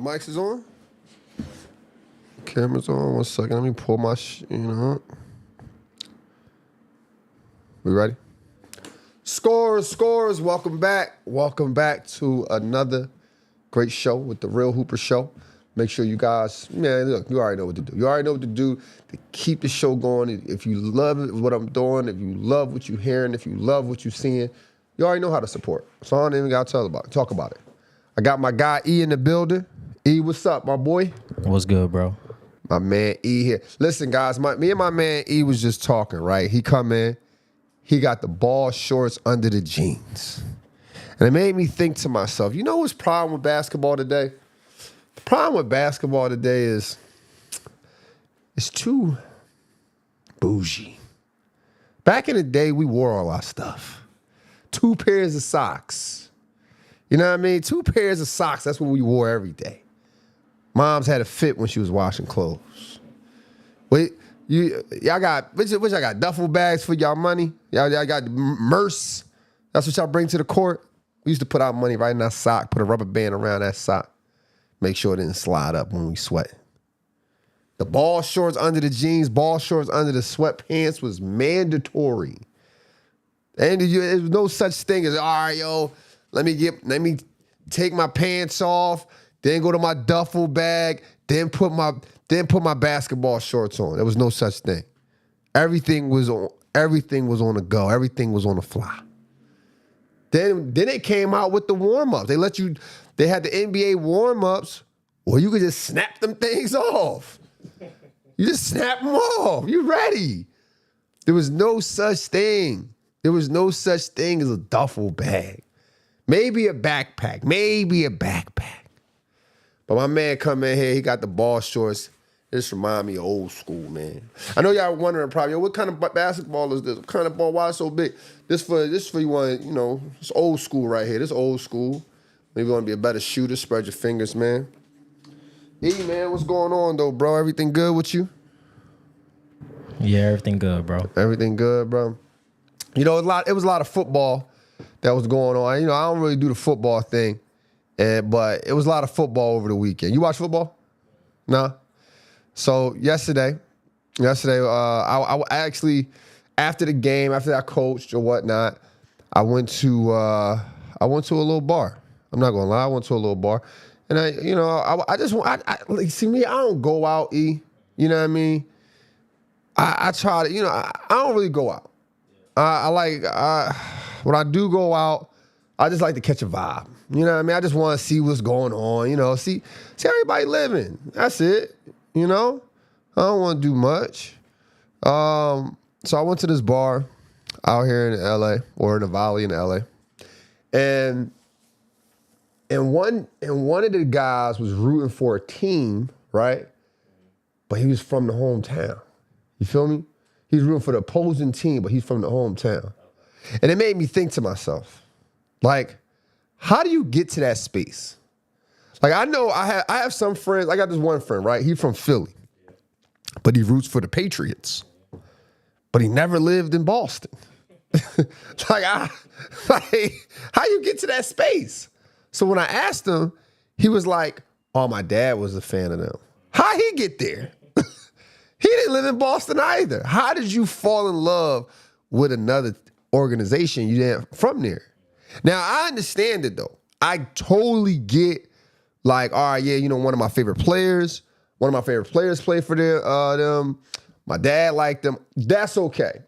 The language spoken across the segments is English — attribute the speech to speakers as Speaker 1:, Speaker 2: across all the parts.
Speaker 1: The mics is on? Camera's on. 1 second. Let me pull my We ready? Scores. Welcome back. Welcome back to another great show with the Real Hooper Show. Make sure you guys, man, look, you already know what to do. You already know what to do to keep the show going. If you love what I'm doing, if you love what you're hearing, if you love what you're seeing, you already know how to support. So I don't even got to talk about it. I got my guy E in the building. E, what's up, my boy?
Speaker 2: What's good, bro?
Speaker 1: My man E here. Listen, guys, me and my man E was just talking, right? He come in, he got the ball shorts under the jeans. And it made me think to myself, you know what's the problem with basketball today? The problem with basketball today is it's too bougie. Back in the day, we wore all our stuff. 2 pairs of socks. You know what I mean? 2 pairs of socks, that's what we wore every day. Moms had a fit when she was washing clothes. Wait, y'all got, what y'all got, duffel bags for y'all money? Y'all got merce? That's what y'all bring to the court? We used to put our money right in that sock, put a rubber band around that sock. Make sure it didn't slide up when we sweat. The ball shorts under the jeans, ball shorts under the sweatpants was mandatory. And there was no such thing as, all right, yo, let me take my pants off, then go to my duffel bag, then put my basketball shorts on. There was no such thing. Everything was on the go. Everything was on the fly. Then it came out with the warm-ups. They had the NBA warm-ups, or you could just snap them things off. You just snap them off. You ready. There was no such thing. There was no such thing as a duffel bag. Maybe a backpack. But my man come in here, he got the ball shorts. This remind me of old school, man. I know y'all wondering probably, what kind of basketball is this? What kind of ball? Why it's so big? This for you want, it's old school right here. This old school. Maybe you want to be a better shooter, spread your fingers, man. E, man, what's going on, though, bro? Everything good with you?
Speaker 2: Yeah, everything good, bro.
Speaker 1: Everything good, bro. It was a lot of football that was going on. I don't really do the football thing, but it was a lot of football over the weekend. You watch football? No? So yesterday, I actually, after the game, after I coached or whatnot, I went to a little bar. I'm not gonna lie, I went to a little bar, and I don't go out, E. You know what I mean? I try to, I don't really go out. When I do go out, I just like to catch a vibe. You know what I mean? I just want to see what's going on. See everybody living. That's it. I don't want to do much. So I went to this bar out here in LA, or in the Valley in LA, and one of the guys was rooting for a team, right? But he was from the hometown. You feel me? He's rooting for the opposing team, but he's from the hometown. And it made me think to myself, like, how do you get to that space? Like, I know I have some friends. I got this one friend, right? He's from Philly, but he roots for the Patriots. But he never lived in Boston. How you get to that space? So when I asked him, he was like, oh, my dad was a fan of them. How he get there? He didn't live in Boston either. How did you fall in love with another organization you didn't from there? Now, I understand it, though. I totally get, like, all right, yeah, one of my favorite players played for them. My dad liked them. That's okay.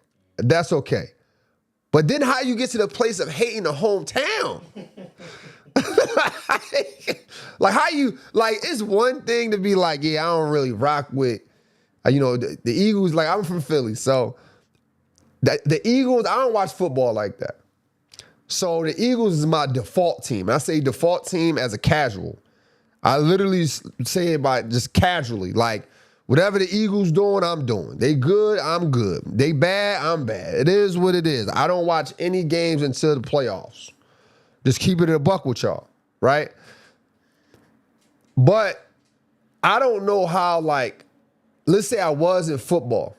Speaker 1: But then how you get to the place of hating the hometown? It's one thing to be like, yeah, I don't really rock with, the Eagles. Like, I'm from Philly, so the Eagles, I don't watch football like that. So the Eagles is my default team. I say default team as a casual. I literally say it by just casually, like, whatever the Eagles doing, I'm doing. They good, I'm good. They bad, I'm bad. It is what it is. I don't watch any games until the playoffs. Just keep it a buck with y'all, right? But I don't know how, like, let's say I was into football.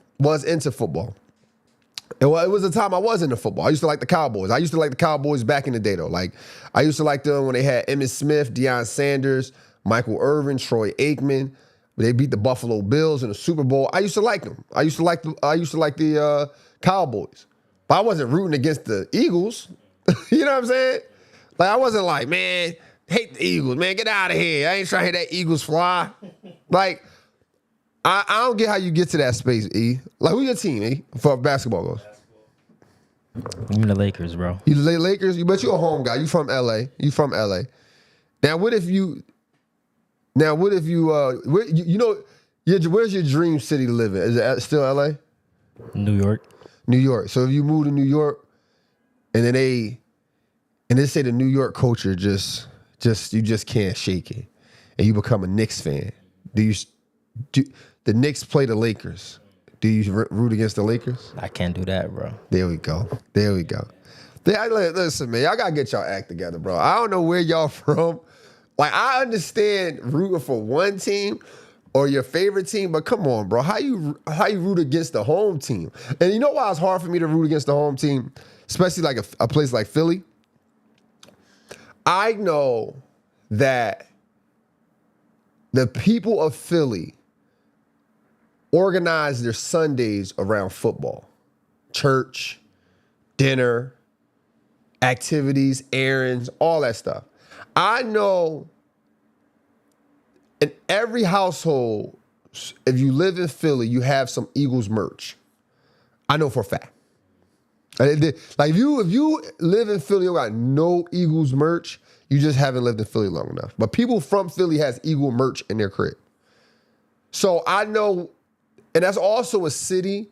Speaker 1: It was a time I was into football. I used to like the Cowboys. I used to like the Cowboys back in the day, though. Like, I used to like them when they had Emmitt Smith, Deion Sanders, Michael Irvin, Troy Aikman. They beat the Buffalo Bills in the Super Bowl. I used to like them. I used to like the Cowboys. But I wasn't rooting against the Eagles. You know what I'm saying? Like, I wasn't like, man, hate the Eagles, man, get out of here. I ain't trying to hear that Eagles fly. Like, I don't get how you get to that space, E. Like, who your team, E, for basketball goes?
Speaker 2: I'm the Lakers, bro.
Speaker 1: You the Lakers? But you're a home guy. You from L.A. Now, what if you, where's your dream city to live in? Is it still L.A.?
Speaker 2: New York.
Speaker 1: New York. So if you move to New York, and then they say the New York culture just you just can't shake it, and you become a Knicks fan. Do the Knicks play the Lakers? Do you root against the Lakers?
Speaker 2: I can't do that, bro.
Speaker 1: There we go. Listen, man, y'all gotta get y'all act together, bro. I don't know where y'all from. Like, I understand rooting for one team or your favorite team, but come on, bro. How you root against the home team? And you know why it's hard for me to root against the home team, especially like a place like Philly? I know that the people of Philly organize their Sundays around football, church, dinner, activities, errands, all that stuff. I know in every household, if you live in Philly, you have some Eagles merch. I know for a fact. Like, if you live in Philly, you got no Eagles merch, you just haven't lived in Philly long enough. But people from Philly has Eagle merch in their crib. So I know, and that's also a city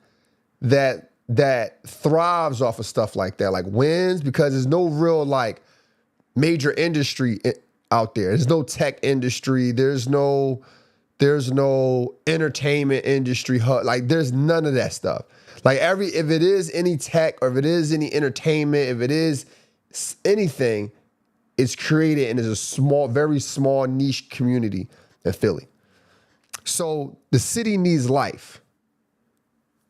Speaker 1: that thrives off of stuff like that, like wins, because there's no real like major industry out there. There's no tech industry. There's no entertainment industry. Like, there's none of that stuff. Like, if it is any tech or if it is any entertainment, if it is anything, it's created and is a very small niche community in Philly. So the city needs life,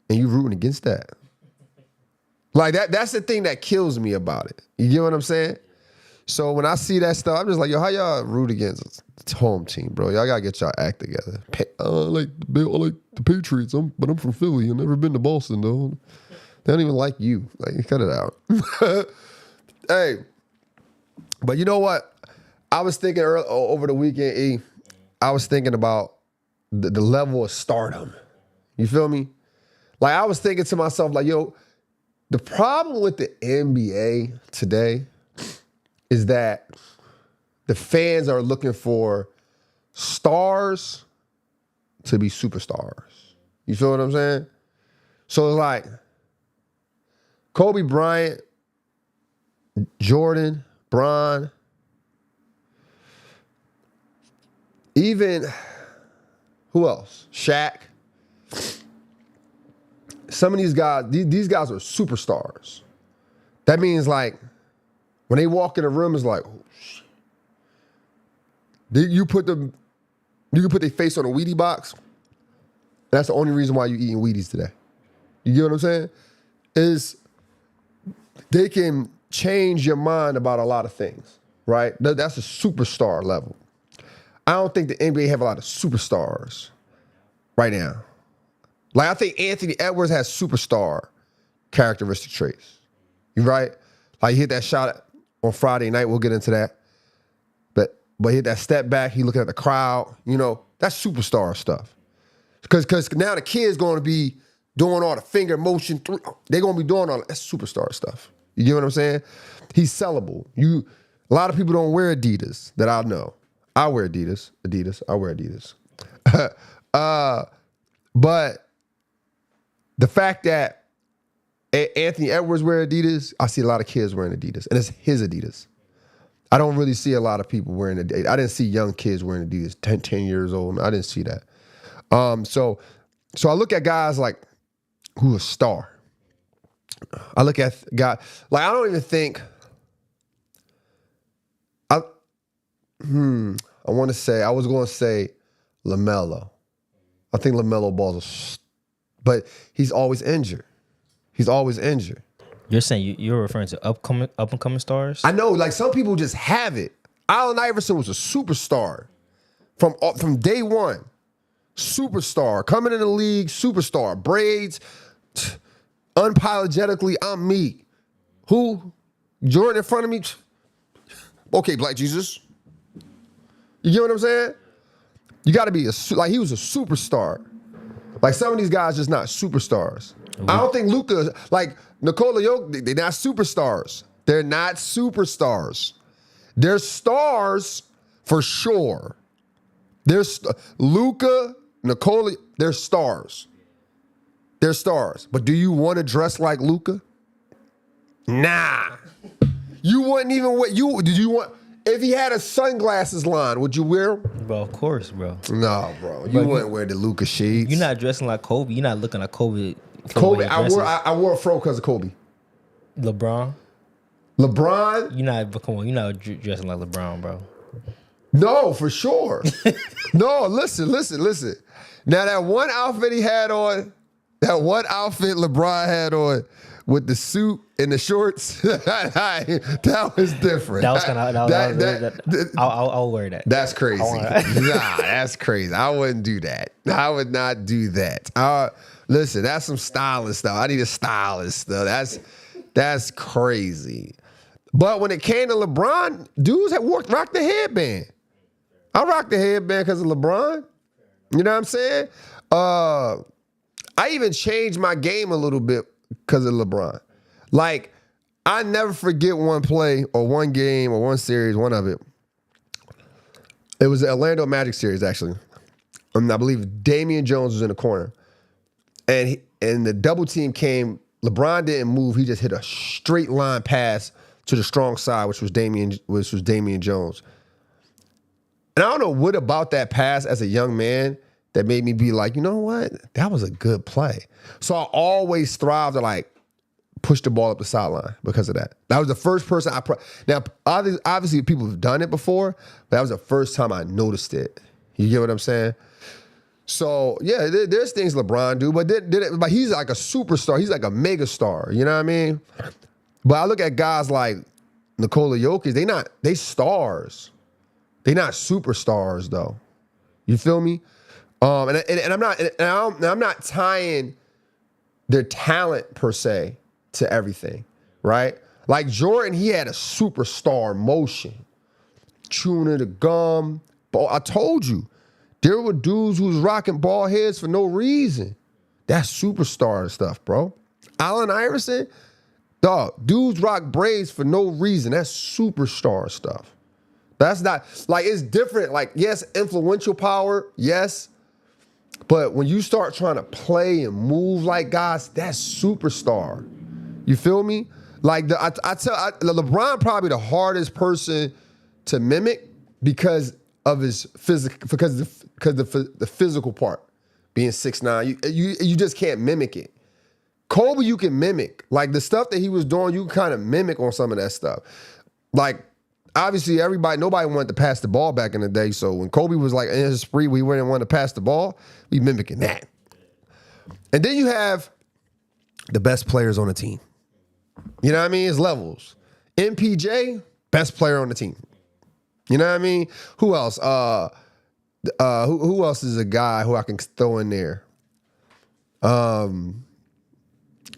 Speaker 1: and you rooting against that. Like, that's the thing that kills me about it. You get what I'm saying? So when I see that stuff, I'm just like, yo, how y'all root against the home team, bro? Y'all gotta get y'all act together. I like the Patriots, but I'm from Philly. I've never been to Boston, though. They don't even like you. Like, cut it out. Hey, but you know what? I was thinking over the weekend, E, I was thinking about the level of stardom. You feel me? Like, I was thinking to myself, like, yo, the problem with the NBA today is that the fans are looking for stars to be superstars. You feel what I'm saying? So it's like Kobe Bryant, Jordan, Bron, even who else? Shaq. Some of these guys are superstars. That means, like, when they walk in the room, it's like, oh shit. You can put their face on a Wheatie box. That's the only reason why you're eating Wheaties today. You get what I'm saying? Is they can change your mind about a lot of things, right? That's a superstar level. I don't think the NBA have a lot of superstars right now. Like, I think Anthony Edwards has superstar characteristic traits. You right? Like, he hit that shot on Friday night. We'll get into that. But he hit that step back. He looking at the crowd. You know, that's superstar stuff. Because now the kid's going to be doing all the finger motion. They're going to be doing all that. That's superstar stuff. You get what I'm saying? He's sellable. A lot of people don't wear Adidas that I know. I wear Adidas. I wear Adidas. But the fact that Anthony Edwards wear Adidas, I see a lot of kids wearing Adidas, and it's his Adidas. I don't really see a lot of people wearing Adidas. I didn't see young kids wearing Adidas, 10 years old. I didn't see that. So I look at guys like who a star. I look at guys like, I don't even think. I was going to say LaMelo. I think LaMelo Ball's but he's always injured.
Speaker 2: You're saying you're referring to up and coming stars?
Speaker 1: I know, like, some people just have it. Allen Iverson was a superstar. from day one. Superstar. Coming in the league, superstar. Braids. Unapologetically, I'm me. Who? Jordan in front of me? Okay, Black Jesus. You get what I'm saying? You got to be like he was a superstar. Like some of these guys just not superstars. I don't think Luka, like Nikola Jokic, they're not superstars. They're not superstars. They're stars for sure. There's Luka, Nikola, they're stars. They're stars. But do you want to dress like Luka? Nah. You wouldn't even did you want if he had a sunglasses line, would you wear them?
Speaker 2: Bro, of course, bro.
Speaker 1: No, bro. You wouldn't wear the Luka shades.
Speaker 2: You're not dressing like Kobe. You're not looking like Kobe.
Speaker 1: Kobe, I wore a fro because of Kobe.
Speaker 2: LeBron.
Speaker 1: LeBron?
Speaker 2: You're not dressing like LeBron, bro.
Speaker 1: No, for sure. No, listen. Now that one outfit he had on, that one outfit LeBron had on with the suit and the shorts, that was different.
Speaker 2: That was kind of. I'll wear that.
Speaker 1: That's crazy. Nah, that's crazy. I wouldn't do that. I would not do that. Listen, that's some stylish stuff. I need a stylist though. That's crazy. But when it came to LeBron, dudes had rocked the headband. I rocked the headband because of LeBron. You know what I'm saying? I even changed my game a little bit because of LeBron. Like, I never forget one play or one game or one series, one of it. It was the Orlando Magic series, actually. And I believe Damian Jones was in the corner. And the double team came. LeBron didn't move. He just hit a straight line pass to the strong side, which was Damian Jones. And I don't know what about that pass as a young man that made me be like, you know what? That was a good play. So I always strive to like push the ball up the sideline because of that. That was the first person now, obviously people have done it before, but that was the first time I noticed it. You get what I'm saying? So, yeah, there's things LeBron do, but he's like a superstar. He's like a mega star. You know what I mean? But I look at guys like Nikola Jokic, they stars. They're not superstars, though. You feel me? And I'm not tying their talent per se to everything, right? Like Jordan, he had a superstar motion, chewing the gum. But I told you, there were dudes who was rocking bald heads for no reason. That's superstar stuff, bro. Allen Iverson, dog, dudes rock braids for no reason. That's superstar stuff. That's not, like, it's different. Like, yes, influential power, yes. But when you start trying to play and move like guys, that's superstar. You feel me? Like, LeBron probably the hardest person to mimic because of his because the physical part, being 6'9", you just can't mimic it. Kobe, you can mimic. Like, the stuff that he was doing, you can kind of mimic on some of that stuff. Like, obviously, nobody wanted to pass the ball back in the day. So when Kobe was like in his spree, we wouldn't want to pass the ball. We mimicking that. And then you have the best players on the team. You know what I mean? It's levels. MPJ, best player on the team. You know what I mean? Who else? Who else is a guy who I can throw in there?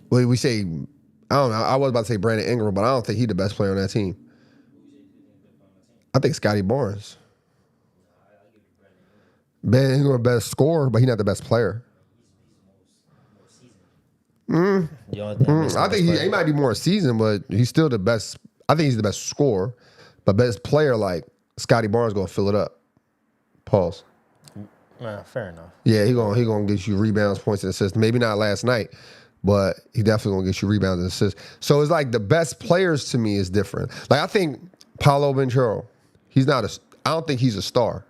Speaker 1: We say, I don't know. I was about to say Brandon Ingram, but I don't think he's the best player on that team. I think Scotty Barnes. Brandon Ingram, best scorer, but he's not the best player. I think he might be more seasoned, but he's still the best. I think he's the best scorer, but best player, like Scotty Barnes, gonna fill it up. Pause.
Speaker 2: Fair enough.
Speaker 1: Yeah, he gonna get you rebounds, points, and assists. Maybe not last night, but he definitely gonna get you rebounds and assists. So it's like the best players to me is different. Like, I think Paolo Banchero, I don't think he's a star.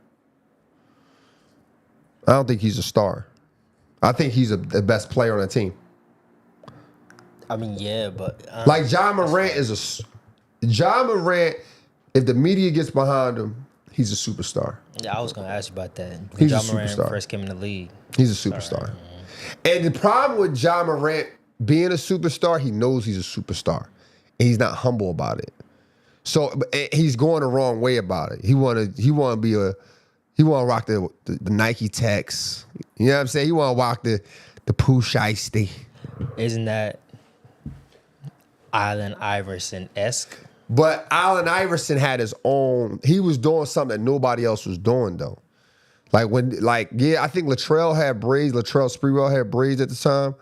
Speaker 1: I don't think he's a star. I think he's the best player on the team.
Speaker 2: I mean, yeah, but
Speaker 1: like John Morant John Morant, if the media gets behind him, he's a superstar.
Speaker 2: Yeah, I was gonna ask you about that. When
Speaker 1: He's a
Speaker 2: John Morant
Speaker 1: superstar.
Speaker 2: first came in the league.
Speaker 1: He's a superstar. And the problem with John Morant being a superstar, he knows he's a superstar. And he's not humble about it. So he's going the wrong way about it. He want to be He want to rock the Nike Techs. You know what I'm saying? He want to rock the Pooh Shiesty.
Speaker 2: Isn't that Allen Iverson-esque?
Speaker 1: But Allen Iverson had his own. He was doing something that nobody else was doing though. I think Latrell had braids. Latrell Sprewell had braids at the time.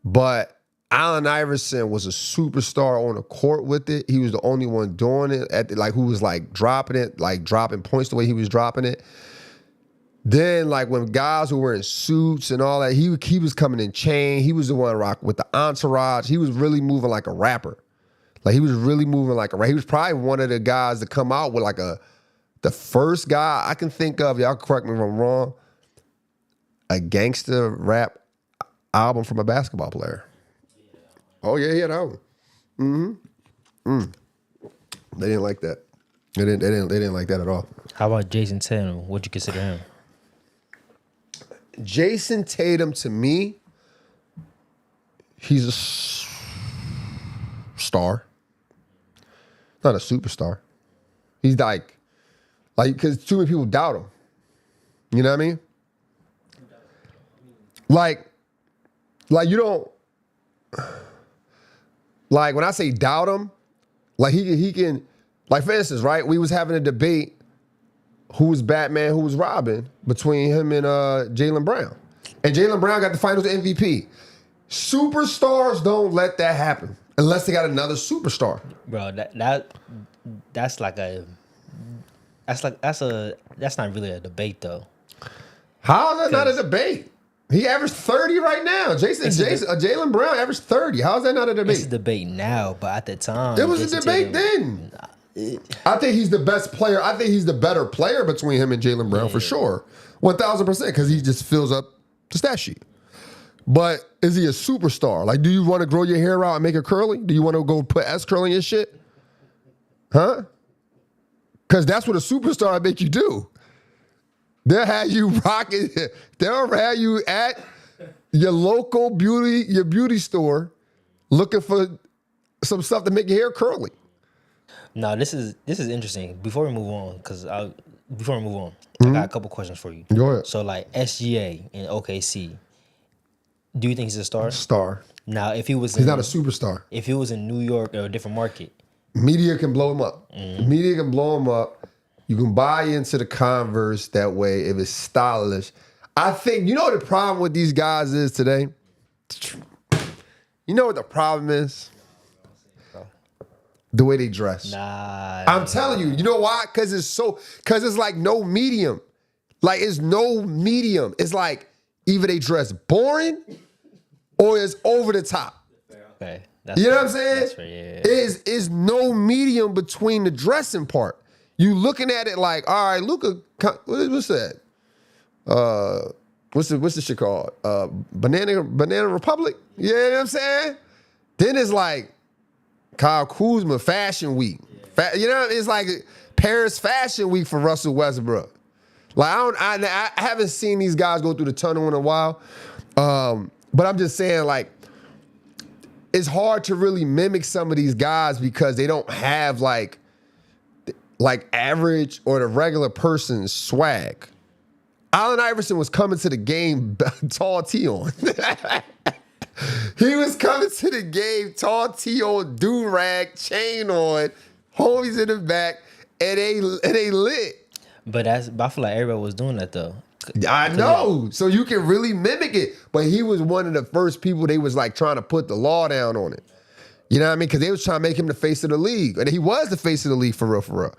Speaker 1: But Allen Iverson was a superstar on the court with it. He was the only one doing it who was dropping it, dropping points the way he was dropping it. Then when guys were wearing suits and all that, he was coming in chain. He was the one rock with the entourage. He was really moving like a rapper. He was really moving like a rapper. He was probably one of the guys to come out with the first guy I can think of, y'all correct me if I'm wrong, a gangster rap album from a basketball player. Oh yeah, he had that one. They didn't like that. They didn't like that at all.
Speaker 2: How about Jason Tatum? What'd you consider him?
Speaker 1: Jason Tatum, to me, he's a star. Not a superstar. He's because too many people doubt him. You know what I mean? You don't, when I say doubt him, he can, for instance, right? We was having a debate who was Batman, who was Robin, between him and Jaylen Brown. And Jaylen Brown got the finals MVP. Superstars don't let that happen unless they got another superstar.
Speaker 2: Bro, that's not really a debate though.
Speaker 1: How is that not a debate? He averaged 30 right now. Jaylen Brown averaged 30. How is that not a debate?
Speaker 2: It's a debate now, but at the time,
Speaker 1: it was a debate then. I think he's the best player. I think he's the better player between him and Jaylen Brown for sure. 1,000%, because he just fills up the stat sheet. But is he a superstar? Do you want to grow your hair out and make it curly? Do you want to go put S curl in your shit? Huh? Because that's what a superstar make you do. They'll have you rocking. They'll have you at your local beauty store looking for some stuff to make your hair curly.
Speaker 2: No, this is interesting. Before we move on, I got a couple questions for you.
Speaker 1: Go ahead.
Speaker 2: So SGA in OKC, do you think he's a star?
Speaker 1: Star.
Speaker 2: Now, if he was,
Speaker 1: he's not a superstar.
Speaker 2: If he was in New York or a different market,
Speaker 1: media can blow him up. Media can blow him up. You can buy into the Converse that way if it's stylish. I think, you know what the problem with these guys is today? You know what the problem is? The way they dress.
Speaker 2: Nah.
Speaker 1: I'm telling you. You know why? Because it's no medium. It's no medium. It's either they dress boring or it's over the top.
Speaker 2: Okay.
Speaker 1: You know what I'm saying?
Speaker 2: That's fair, yeah.
Speaker 1: Is no medium between the dressing part. You looking at it all right, Luka, what's that? What's the shit called? Banana Republic? You know what I'm saying? Then it's Kyle Kuzma Fashion Week. It's Paris Fashion Week for Russell Westbrook. I haven't seen these guys go through the tunnel in a while. But I'm just saying it's hard to really mimic some of these guys because they don't have average or the regular person's swag. Allen Iverson was coming to the game tall tee on. He was coming to the game tall tee on, do-rag, chain on, homies in the back, and they lit.
Speaker 2: But I feel like everybody was doing that though.
Speaker 1: I know. So you can really mimic it. But he was one of the first people they was trying to put the law down on it. You know what I mean? Because they was trying to make him the face of the league. And he was the face of the league for real, for real.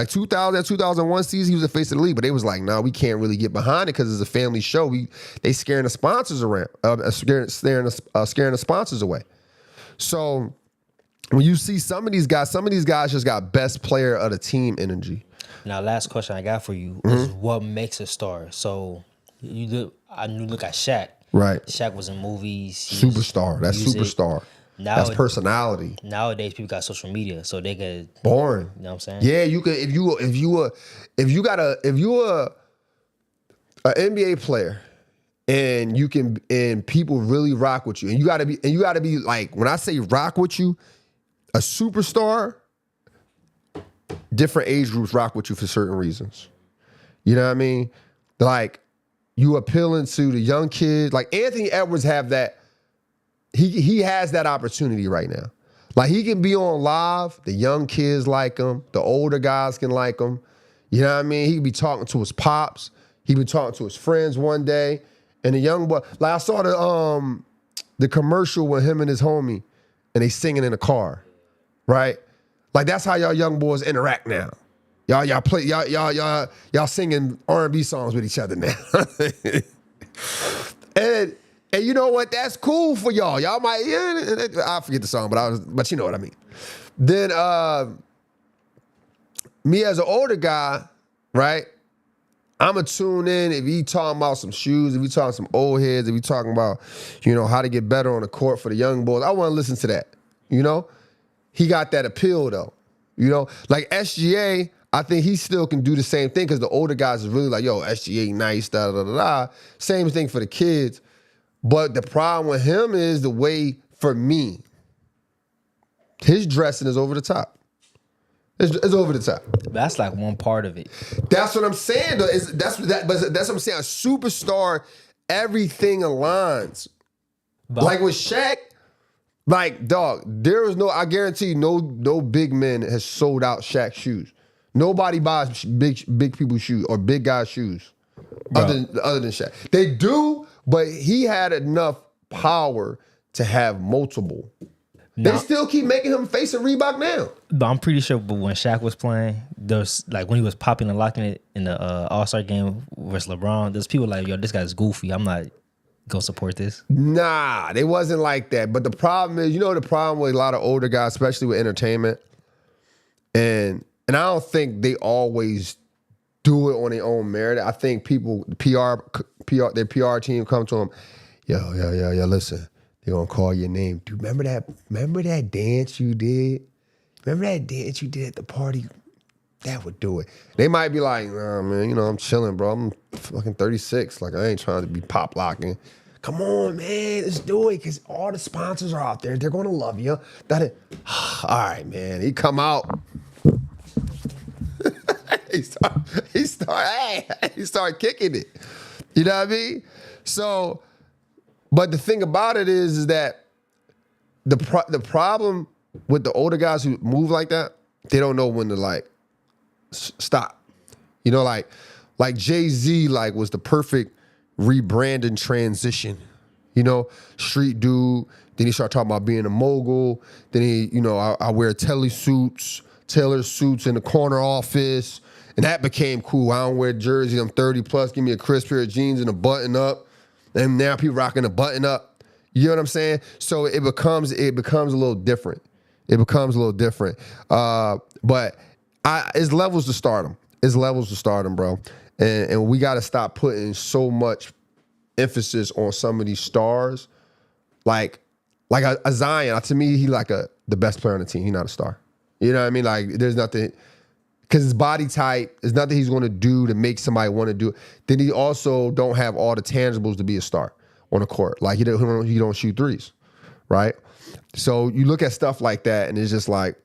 Speaker 1: 2001 season, he was the face of the league. But they was nah, we can't really get behind it because it's a family show. They scaring the sponsors around, scaring the sponsors away. So when you see some of these guys just got best player of the team energy.
Speaker 2: Now, last question I got for you is what makes a star? So you look at Shaq.
Speaker 1: Right.
Speaker 2: Shaq was in movies.
Speaker 1: Superstar. That's music. Superstar. That's personality.
Speaker 2: Nowadays, people got social media, so they could
Speaker 1: boring.
Speaker 2: You know what I'm saying?
Speaker 1: Yeah, you could if you an NBA player and people really rock with you, and you gotta be when I say rock with you, a superstar. Different age groups rock with you for certain reasons. You know what I mean? Like, you appealing to the young kids. Like, Anthony Edwards have that. He has that opportunity right now. Like, he can be on live. The young kids like him. The older guys can like him. You know what I mean? He can be talking to his pops. He be talking to his friends one day. And the young boy, like I saw the commercial with him and his homie, and they singing in the car, right? Like, that's how y'all young boys interact now. Y'all singing R&B songs with each other now. and you know what? That's cool for y'all. Y'all might, I forget the song, but you know what I mean. Then me as an older guy, right? I'ma tune in if he talking about some shoes, if he talking some old heads, if he talking about, how to get better on the court for the young boys. I want to listen to that. He got that appeal though. Like SGA, I think he still can do the same thing because the older guys is really like, yo, SGA nice, da da da da. Same thing for the kids. But the problem with him is the way, for me, his dressing is over the top. It's over the top.
Speaker 2: That's like one part of it.
Speaker 1: That's what I'm saying, though. That's what I'm saying. A superstar, everything aligns. But like with Shaq, like, dog, I guarantee you, no big man has sold out Shaq's shoes. Nobody buys big people's shoes or big guys' shoes other than Shaq. They do, but he had enough power to have multiple. They still keep making him face a Reebok now.
Speaker 2: But I'm pretty sure when Shaq was playing, there's like when he was popping and locking it in the All-Star game versus LeBron, there's people like, yo, this guy's goofy. I'm not gonna support this.
Speaker 1: Nah, they wasn't like that. But the problem is, the problem with a lot of older guys, especially with entertainment, and I don't think they always do it on their own merit. I think people, their PR team come to them, yo, listen. They're gonna call your name. Dude, remember that dance you did? Remember that dance you did at the party? That would do it. They might be like, nah, man, I'm chilling, bro. I'm fucking 36. Like, I ain't trying to be pop locking. Come on, man, let's do it. Cause all the sponsors are out there. They're gonna love you. All right, man. He come out. he start kicking it. You know what I mean? So, but the thing about it is that the problem with the older guys who move like that, they don't know when to like stop. Like Jay-Z was the perfect rebranding transition. Street dude. Then he started talking about being a mogul. Then he, I wear Taylor suits in the corner office, and that became cool. I don't wear jerseys. I'm 30 plus. Give me a crisp pair of jeans and a button up. And now people rocking a button up. You know what I'm saying? So it becomes a little different. But it's levels to stardom. It's levels to stardom, bro. And we got to stop putting so much emphasis on some of these stars. Like a Zion, to me, he the best player on the team. He's not a star. You know what I mean? Like, there's nothing, because his body type, there's nothing he's going to do to make somebody want to do it. Then he also don't have all the tangibles to be a star on the court. Like, he don't shoot threes, right? So you look at stuff like that, and it's just like,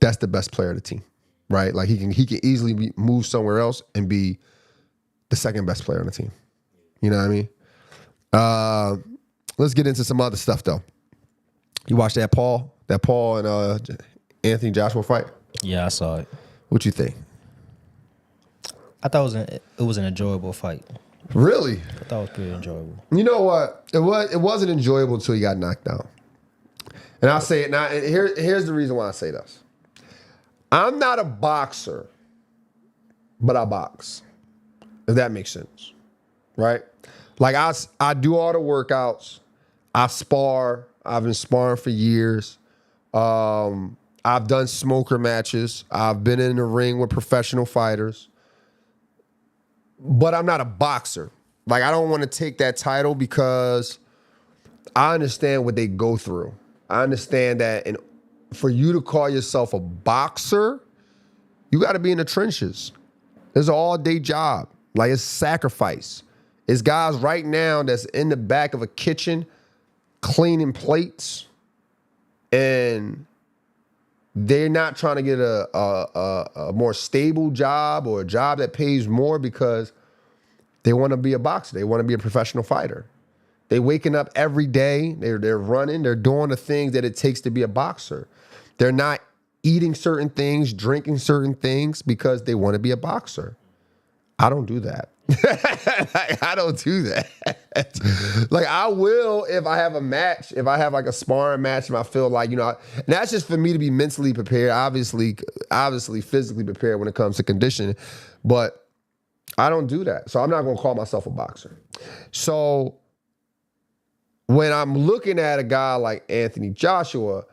Speaker 1: that's the best player of the team, right? Like, he can easily move somewhere else and be the second best player on the team. You know what I mean? Let's get into some other stuff, though. You watched that Paul and Anthony Joshua fight?
Speaker 2: Yeah, I saw it.
Speaker 1: What you think?
Speaker 2: I thought it was an enjoyable fight.
Speaker 1: Really?
Speaker 2: I thought it was pretty enjoyable.
Speaker 1: You know what? It wasn't enjoyable until he got knocked out. And I'll say it now. And here's the reason why I say this. I'm not a boxer, but I box. If that makes sense, right? Like, I do all the workouts. I spar. I've been sparring for years. I've done smoker matches. I've been in the ring with professional fighters. But I'm not a boxer. Like, I don't want to take that title because I understand what they go through. I understand that for you to call yourself a boxer, you got to be in the trenches. It's an all-day job. Like, it's sacrifice. It's guys right now that's in the back of a kitchen cleaning plates and they're not trying to get a more stable job or a job that pays more because they want to be a boxer. They want to be a professional fighter. They waking up every day. They're running. They're doing the things that it takes to be a boxer. They're not eating certain things, drinking certain things because they want to be a boxer. I don't do that. Like, I don't do that. Like, I will if I have a match, if I have like a sparring match and I feel like, and that's just for me to be mentally prepared, obviously physically prepared when it comes to conditioning, but I don't do that. So I'm not going to call myself a boxer. So when I'm looking at a guy like Anthony Joshua,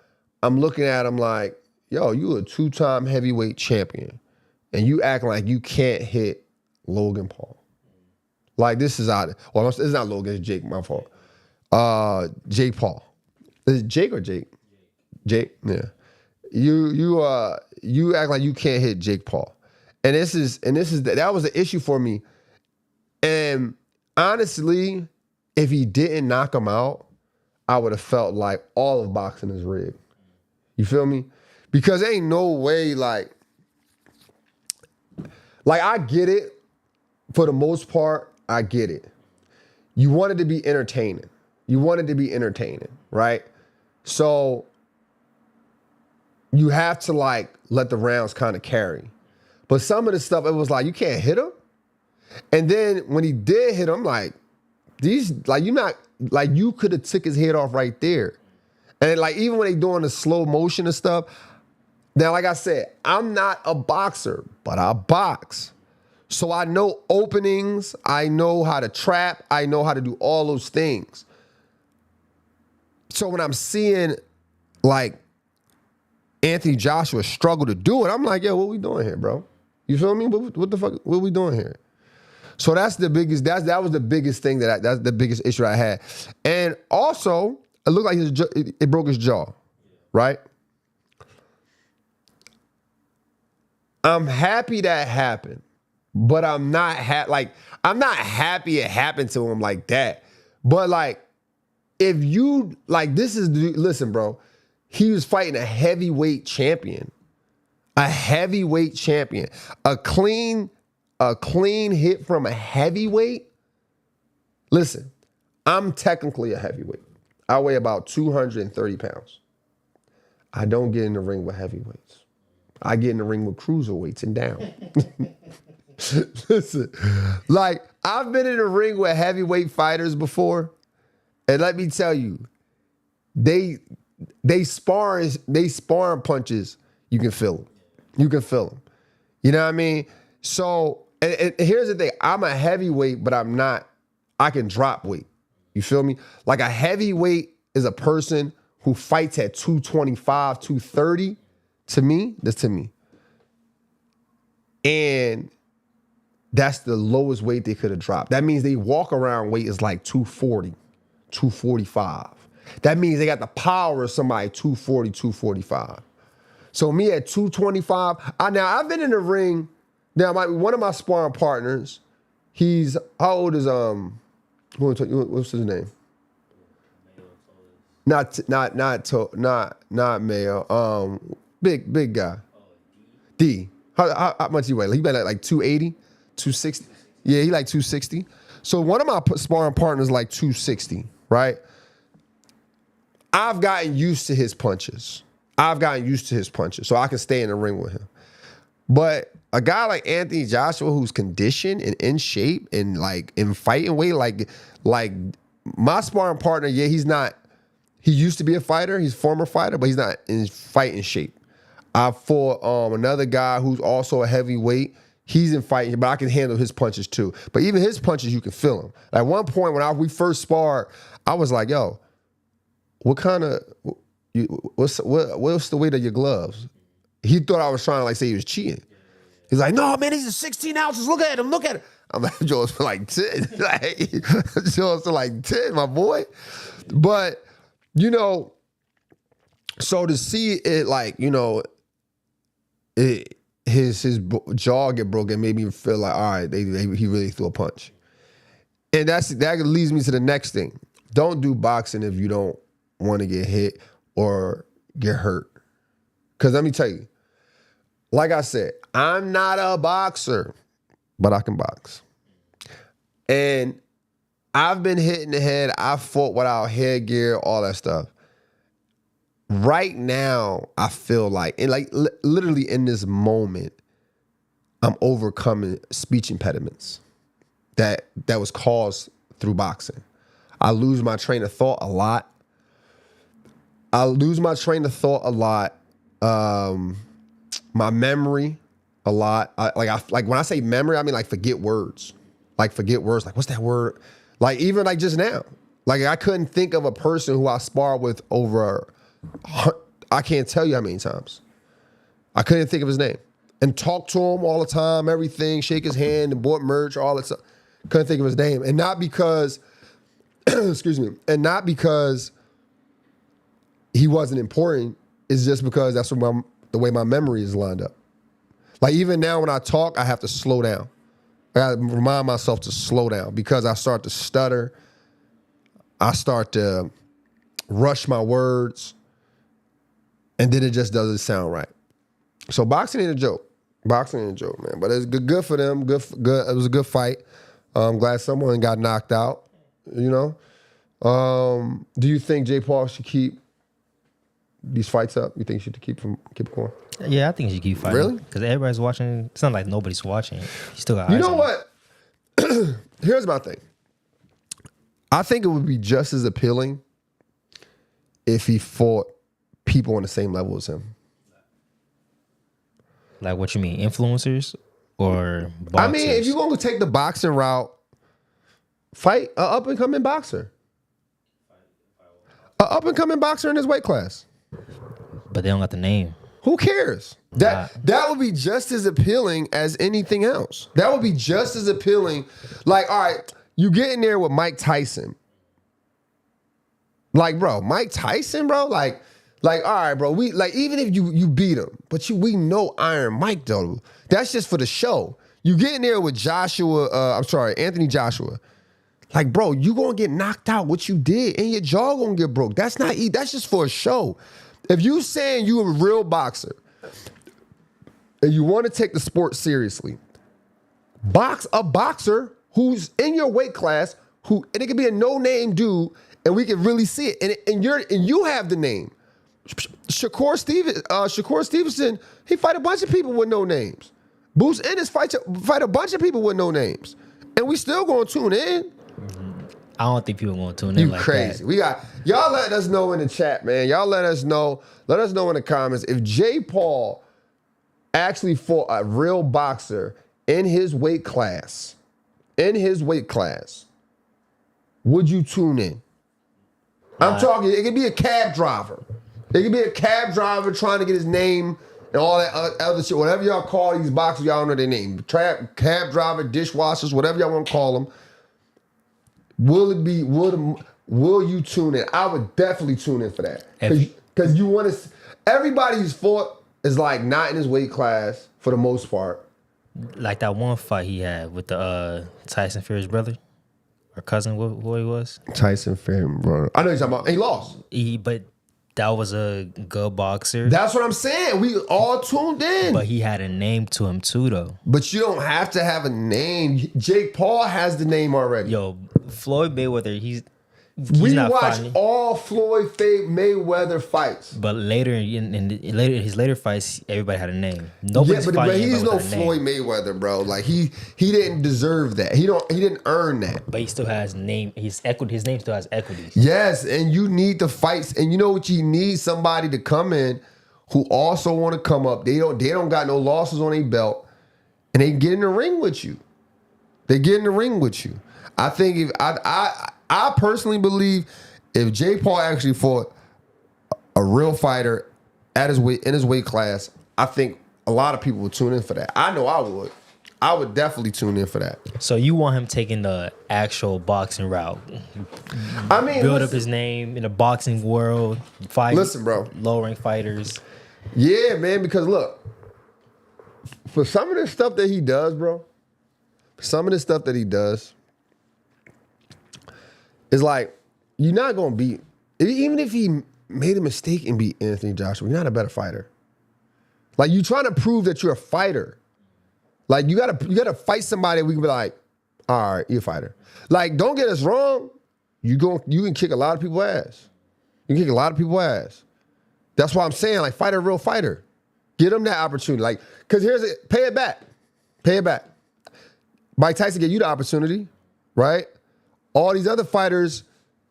Speaker 1: I'm looking at him like, yo, you a 2-time heavyweight champion and you act like you can't hit Logan Paul. Like, this is out. Well, it's not Logan, it's Jake, my fault. Jake Paul. Is it Jake or Jake? Jake, yeah. You act like you can't hit Jake Paul. And that was the issue for me. And honestly, if he didn't knock him out, I would have felt like all of boxing is rigged. You feel me? Because ain't no way, like I get it. For the most part, I get it. You want it to be entertaining. Right? So you have to like let the rounds kind of carry. But some of the stuff, it was like, you can't hit him. And then when he did hit him, like, you could have took his head off right there. And like, even when they doing the slow motion and stuff, now, like I said, I'm not a boxer, but I box. So I know openings, I know how to trap, I know how to do all those things. So when I'm seeing like Anthony Joshua struggle to do it, I'm like, yo, what we doing here, bro? You feel me? What the fuck? What we doing here? So that's the biggest. That was the biggest thing that's the biggest issue I had. And also, it looked like it broke his jaw, right? I'm happy that happened, but I'm not happy it happened to him like that. But like, if you like, listen, bro. He was fighting a heavyweight champion. A heavyweight champion. A clean hit from a heavyweight. Listen, I'm technically a heavyweight. I weigh about 230 pounds. I don't get in the ring with heavyweights. I get in the ring with cruiserweights and down. Listen, like, I've been in the ring with heavyweight fighters before, and let me tell you, they sparring punches, you can feel them. You can feel them. You know what I mean? So, and here's the thing. I'm a heavyweight, but I'm not, I can drop weight. You feel me? Like, a heavyweight is a person who fights at 225, 230. To me, that's to me. And that's the lowest weight they could have dropped. That means they walk around weight is like 240, 245. That means they got the power of somebody 240, 245. So me at 225, now I've been in the ring. Now one of my sparring partners, he's, how old is, what's his name? Not Mayo. Big guy. D. How much he weigh? He been like 280, 260. Yeah, he like 260. So one of my sparring partners like 260, right? I've gotten used to his punches. So I can stay in the ring with him. But a guy like Anthony Joshua, who's conditioned and in shape and like in fighting weight, like my sparring partner, yeah, he used to be a fighter, he's a former fighter, but he's not in fighting shape. I fought another guy who's also a heavyweight. He's in fighting, but I can handle his punches too. But even his punches, you can feel them. At one point when we first sparred, I was like, yo, what's the weight of your gloves? He thought I was trying to like say he was cheating. He's like, no, man, these are 16 ounces. Look at him. I'm like, Joe's for like 10. Joe's for like 10, my boy. But, so to see it like, his jaw get broken made me feel like, all right, he really threw a punch. And that leads me to the next thing. Don't do boxing if you don't want to get hit or get hurt. Because let me tell you, like I said, I'm not a boxer, but I can box. And I've been hit in the head. I've fought without headgear, all that stuff. Right now, I feel like, and like literally in this moment, I'm overcoming speech impediments that was caused through boxing. I lose my train of thought a lot. My memory a lot. Like when I say memory, I mean like forget words. Like what's that word? Like even like just now. Like I couldn't think of a person who I sparred with over, I can't tell you how many times. I couldn't think of his name. And talk to him all the time, everything, shake his hand and bought merch, all that stuff. Couldn't think of his name. And not because, excuse me, and not because he wasn't important. It's just because that's what the way my memory is lined up. Like even now when I talk, I have to slow down. I gotta remind myself to slow down because I start to stutter. I start to rush my words. And then it just doesn't sound right. So boxing ain't a joke. Man. But it's good for them. Good. It was a good fight. I'm glad someone got knocked out. You know. Do you think Jay Paul should keep these fights up? You think he should keep going?
Speaker 2: Yeah, I think he should keep fighting.
Speaker 1: Really?
Speaker 2: Because everybody's watching. It's not like nobody's watching. He still got eyes
Speaker 1: You know
Speaker 2: on
Speaker 1: what? Here's my thing. I think it would be just as appealing if he fought people on the same level as him.
Speaker 2: Like what you mean, influencers or boxers?
Speaker 1: I mean, if you're going to take the boxing route, fight an up-and-coming boxer. An up-and-coming boxer in his weight class.
Speaker 2: But they don't got the name.
Speaker 1: Who cares? That would be just as appealing as anything else. That would be just as appealing. Like, all right, you get in there with Mike Tyson. Like, bro, Mike Tyson, bro, like, all right, bro. We like even if you beat him, but we know Iron Mike though. That's just for the show. You get in there with Anthony Joshua. Like, bro, you gonna get knocked out what you did, and your jaw gonna get broke. That's just for a show. If you saying you a real boxer and you want to take the sport seriously, box a boxer who's in your weight class, and it could be a no-name dude, and we can really see it. And you have the name. Shakur Stevenson, he fight a bunch of people with no names. Bruce Ennis fight a bunch of people with no names. And we still gonna tune in.
Speaker 2: I don't think people gonna tune in like
Speaker 1: crazy.
Speaker 2: that.
Speaker 1: We got y'all let us know in the chat, man. Y'all let us know. Let us know in the comments if Jay Paul actually fought a real boxer in his weight class. Would you tune in? I'm talking, it could be a cab driver. It could be a cab driver trying to get his name and all that other shit. Whatever y'all call these boxers, y'all know their name. Cab driver, dishwashers, whatever y'all want to call them. Will you tune in? I would definitely tune in for that. Because you want to, everybody who's fought is like not in his weight class for the most part.
Speaker 2: Like that one fight he had with the Tyson Fury's brother or cousin, who he was?
Speaker 1: Tyson Fury, brother. I know you're talking about. He lost.
Speaker 2: But that was a good boxer.
Speaker 1: That's what I'm saying. We all tuned in.
Speaker 2: But he had a name to him too, though.
Speaker 1: But you don't have to have a name. Jake Paul has the name already.
Speaker 2: Yo, Floyd Mayweather, he's
Speaker 1: we
Speaker 2: not
Speaker 1: watch
Speaker 2: fighting.
Speaker 1: all Floyd Mayweather fights.
Speaker 2: But later in his later fights, everybody had a name. Nobody's
Speaker 1: but he's no
Speaker 2: a
Speaker 1: Floyd
Speaker 2: name.
Speaker 1: Mayweather, bro. Like he didn't deserve that. He didn't earn that.
Speaker 2: But he still has name. His name still has equities.
Speaker 1: Yes, and you need the fights, and you know what you need? Somebody to come in who also want to come up. They don't got no losses on their belt, and they get in the ring with you. I think if I personally believe if Jay Paul actually fought a real fighter in his weight class, I think a lot of people would tune in for that. I know I would. I would definitely tune in for that.
Speaker 2: So you want him taking the actual boxing route?
Speaker 1: I mean,
Speaker 2: build up his name in the boxing world, fight.
Speaker 1: Listen, bro.
Speaker 2: Low rank fighters.
Speaker 1: Yeah, man. Because look, for some of the stuff that he does, bro. It's like, you're not going to beat, even if he made a mistake and beat Anthony Joshua, you're not a better fighter. Like you trying to prove that you're a fighter. Like you gotta fight somebody. We can be like, all right, you're a fighter. Like don't get us wrong. You can kick a lot of people's ass. You can kick a lot of people's ass. That's why I'm saying like fight a real fighter. Get them that opportunity. Like because here's it. Pay it back. Pay it back. Mike Tyson gave you the opportunity, right? All these other fighters,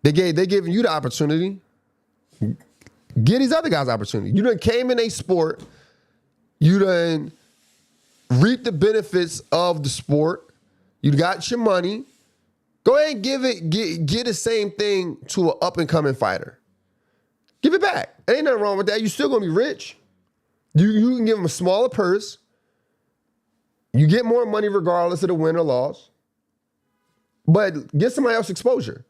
Speaker 1: they giving you the opportunity. Get these other guys opportunity. You done came in a sport. You done reap the benefits of the sport. You got your money. Go ahead and get the same thing to an up and coming fighter. Give it back. Ain't nothing wrong with that. You still gonna be rich. You can give them a smaller purse. You get more money regardless of the win or loss. But get somebody else exposure.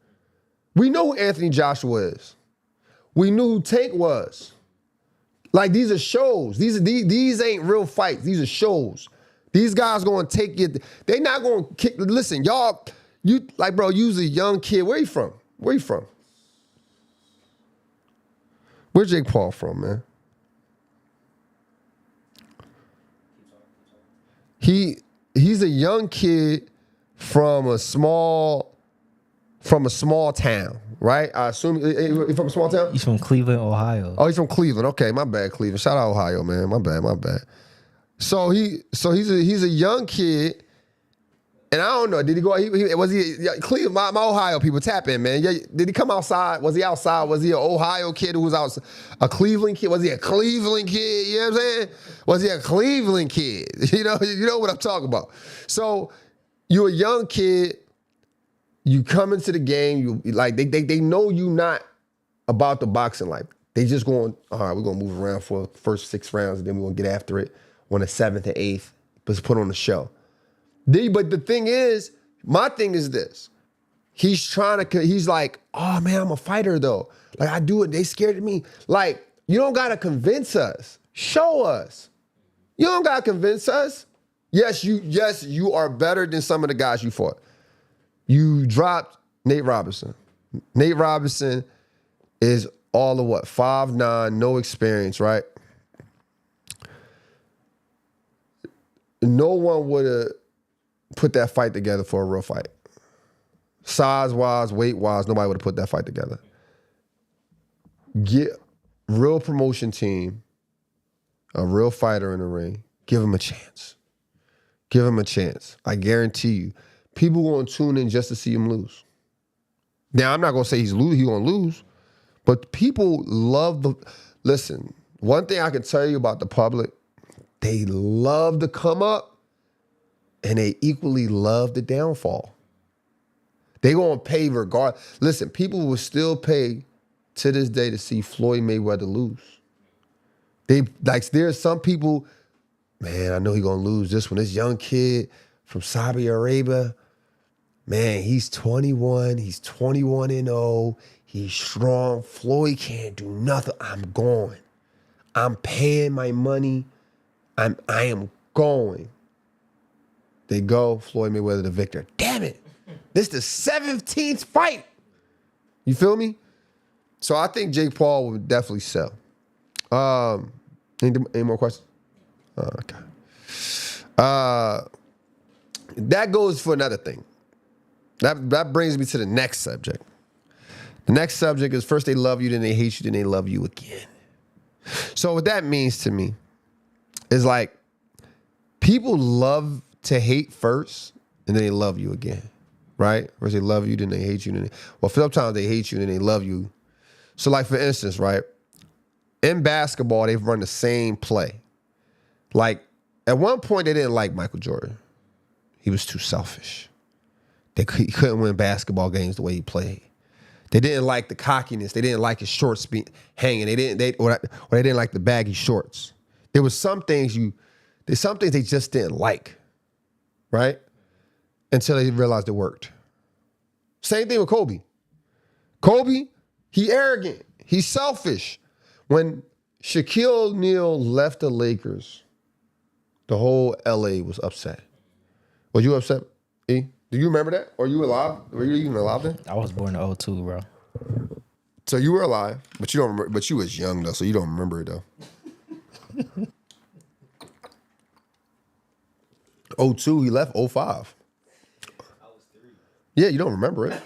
Speaker 1: We know who Anthony Joshua is. We knew who Tank was. Like these are shows. These ain't real fights. These are shows. These guys gonna take you. They not gonna kick. Listen, y'all. You like, bro. You's a young kid. Where you from? Where you from? Where's Jake Paul from, man? He's a young kid from a small town, right? I assume he's from a small town?
Speaker 2: He's from Cleveland, Ohio.
Speaker 1: Oh, he's from Cleveland. Okay, my bad, Cleveland. Shout out Ohio, man. My bad. So he's a young kid, and I don't know. Did he go? Was he Cleveland? My Ohio people tap in, man. Did he come outside? Was he outside? Was he an Ohio kid who was out? A Cleveland kid? Was he a Cleveland kid? You know what I'm saying? Was he a Cleveland kid? You know what I'm talking about. So you're a young kid. You come into the game. You like they know you not about the boxing life. They just going, all right, we're gonna move around for the first 6 rounds, and then we're gonna get after it on the 7th and 8th. Let's put on the show. But the thing is, my thing is this. He's like, oh man, I'm a fighter though. Like I do it. They scared of me. Like, you don't gotta convince us. Show us. You don't gotta convince us. Yes, you are better than some of the guys you fought. You dropped Nate Robinson. Nate Robinson is all of what? 5'9", no experience, right? No one would have put that fight together for a real fight. Size-wise, weight-wise, nobody would have put that fight together. Get real promotion team, a real fighter in the ring. Give him a chance. Give him a chance. I guarantee you. People going to tune in just to see him lose. Now, I'm not going to say he's going to lose, but people love listen, one thing I can tell you about the public, they love to come up and they equally love the downfall. They going to pay regard. Listen, people will still pay to this day to see Floyd Mayweather lose. There's some people, man, I know he's going to lose this one. This young kid from Saudi Arabia, man, he's 21. He's 21-0. He's strong. Floyd can't do nothing. I'm going. I'm paying my money. I am going. They go, Floyd Mayweather the victor. Damn it. This is the 17th fight. You feel me? So I think Jake Paul would definitely sell. Any more questions? Okay. That goes for another thing. That brings me to the next subject. The next subject is first they love you, then they hate you, then they love you again. So what that means to me is like people love to hate first, and then they love you again, right? First they love you, then they hate you. Sometimes they hate you, then they love you. So like for instance, right? In basketball, they've run the same play. Like at one point, they didn't like Michael Jordan. He was too selfish. He couldn't win basketball games the way he played. They didn't like the cockiness. They didn't like his shorts hanging. They didn't like the baggy shorts. There was some things they just didn't like, right? Until they realized it worked. Same thing with Kobe. Kobe, he arrogant. He's selfish. When Shaquille O'Neal left the Lakers, the whole LA was upset. Was you upset, E? Do you remember that? Or you alive? Were you even alive then?
Speaker 2: I was born in 2002, bro.
Speaker 1: So you were alive, but you don't remember. But you was young though, so you don't remember it though. 02, he left 05. Yeah, you don't remember it.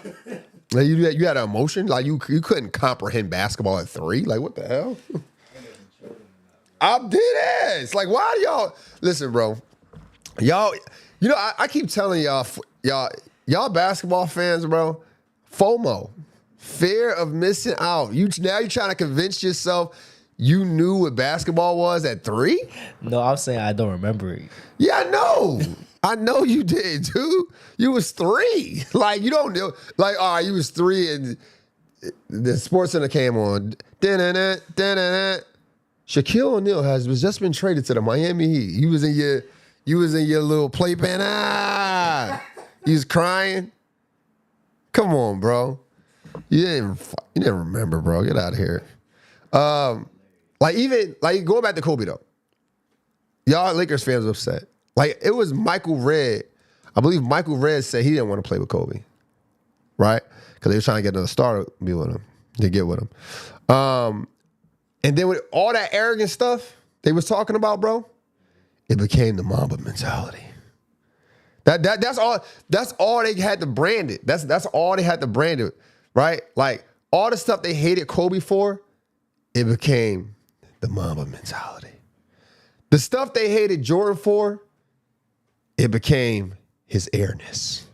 Speaker 1: Like you had an emotion, like you couldn't comprehend basketball at 3. Like what the hell? I'm dead ass. Like why do y'all listen, bro? Y'all, you know I keep telling y'all basketball fans, bro. FOMO, fear of missing out. Now you're trying to convince yourself you knew what basketball was at 3.
Speaker 2: No, I'm saying I don't remember it.
Speaker 1: Yeah, I know. I know you did, dude. You was 3. Like, you don't know. Like, all right, you was 3 and the Sports Center came on. Shaquille O'Neal has just been traded to the Miami Heat. You was in your little playpen. You was crying. Come on, bro. You didn't remember, bro. Get out of here. Like going back to Kobe though. Y'all Lakers fans upset. Like it was Michael Redd. I believe Michael Redd said he didn't want to play with Kobe, right? Because they were trying to get another star to be with him, to get with him. And then with all that arrogant stuff they was talking about, bro, it became the Mamba mentality. That's all they had to brand it. That's all they had to brand it, right? Like all the stuff they hated Kobe for, it became the Mamba mentality. The stuff they hated Jordan for, it became his airness.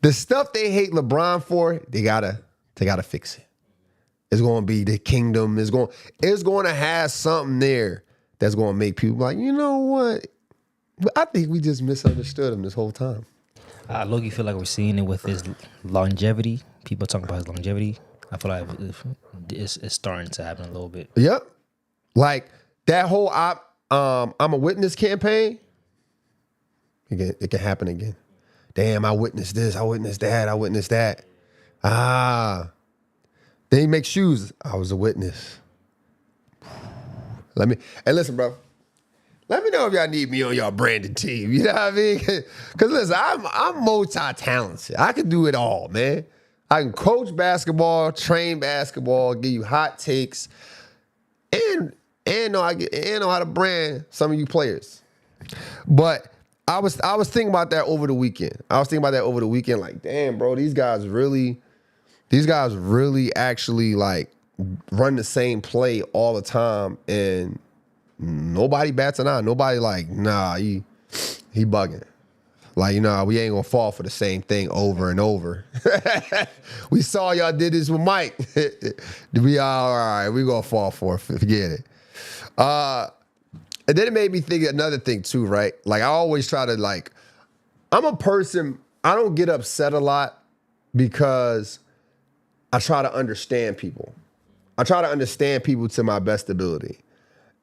Speaker 1: The stuff they hate LeBron for, they gotta fix it. It's gonna be the kingdom. It's going to have something there that's gonna make people like, you know what? I think we just misunderstood him this whole time.
Speaker 2: I low-key feel like we're seeing it with his longevity. People talking about his longevity. I feel like it's starting to happen a little bit.
Speaker 1: Yep. Like that whole I'm a witness campaign. It can happen again. Damn, I witnessed this. I witnessed that. I witnessed that. Then he makes shoes. I was a witness. Listen, bro. Let me know if y'all need me on y'all branded team. You know what I mean? Because listen, I'm multi-talented. I can do it all, man. I can coach basketball, train basketball, give you hot takes, and know how to brand some of you players. But I was thinking about that over the weekend. Like, damn, bro, these guys really actually like run the same play all the time, and nobody bats an eye. Nobody like, nah, he bugging. Like, you know, we ain't gonna fall for the same thing over and over. We saw y'all did this with Mike. We all right, we gonna fall for it. Forget it. And then it made me think another thing too, right? Like I always try to like, I'm a person, I don't get upset a lot because I try to understand people. I try to understand people to my best ability.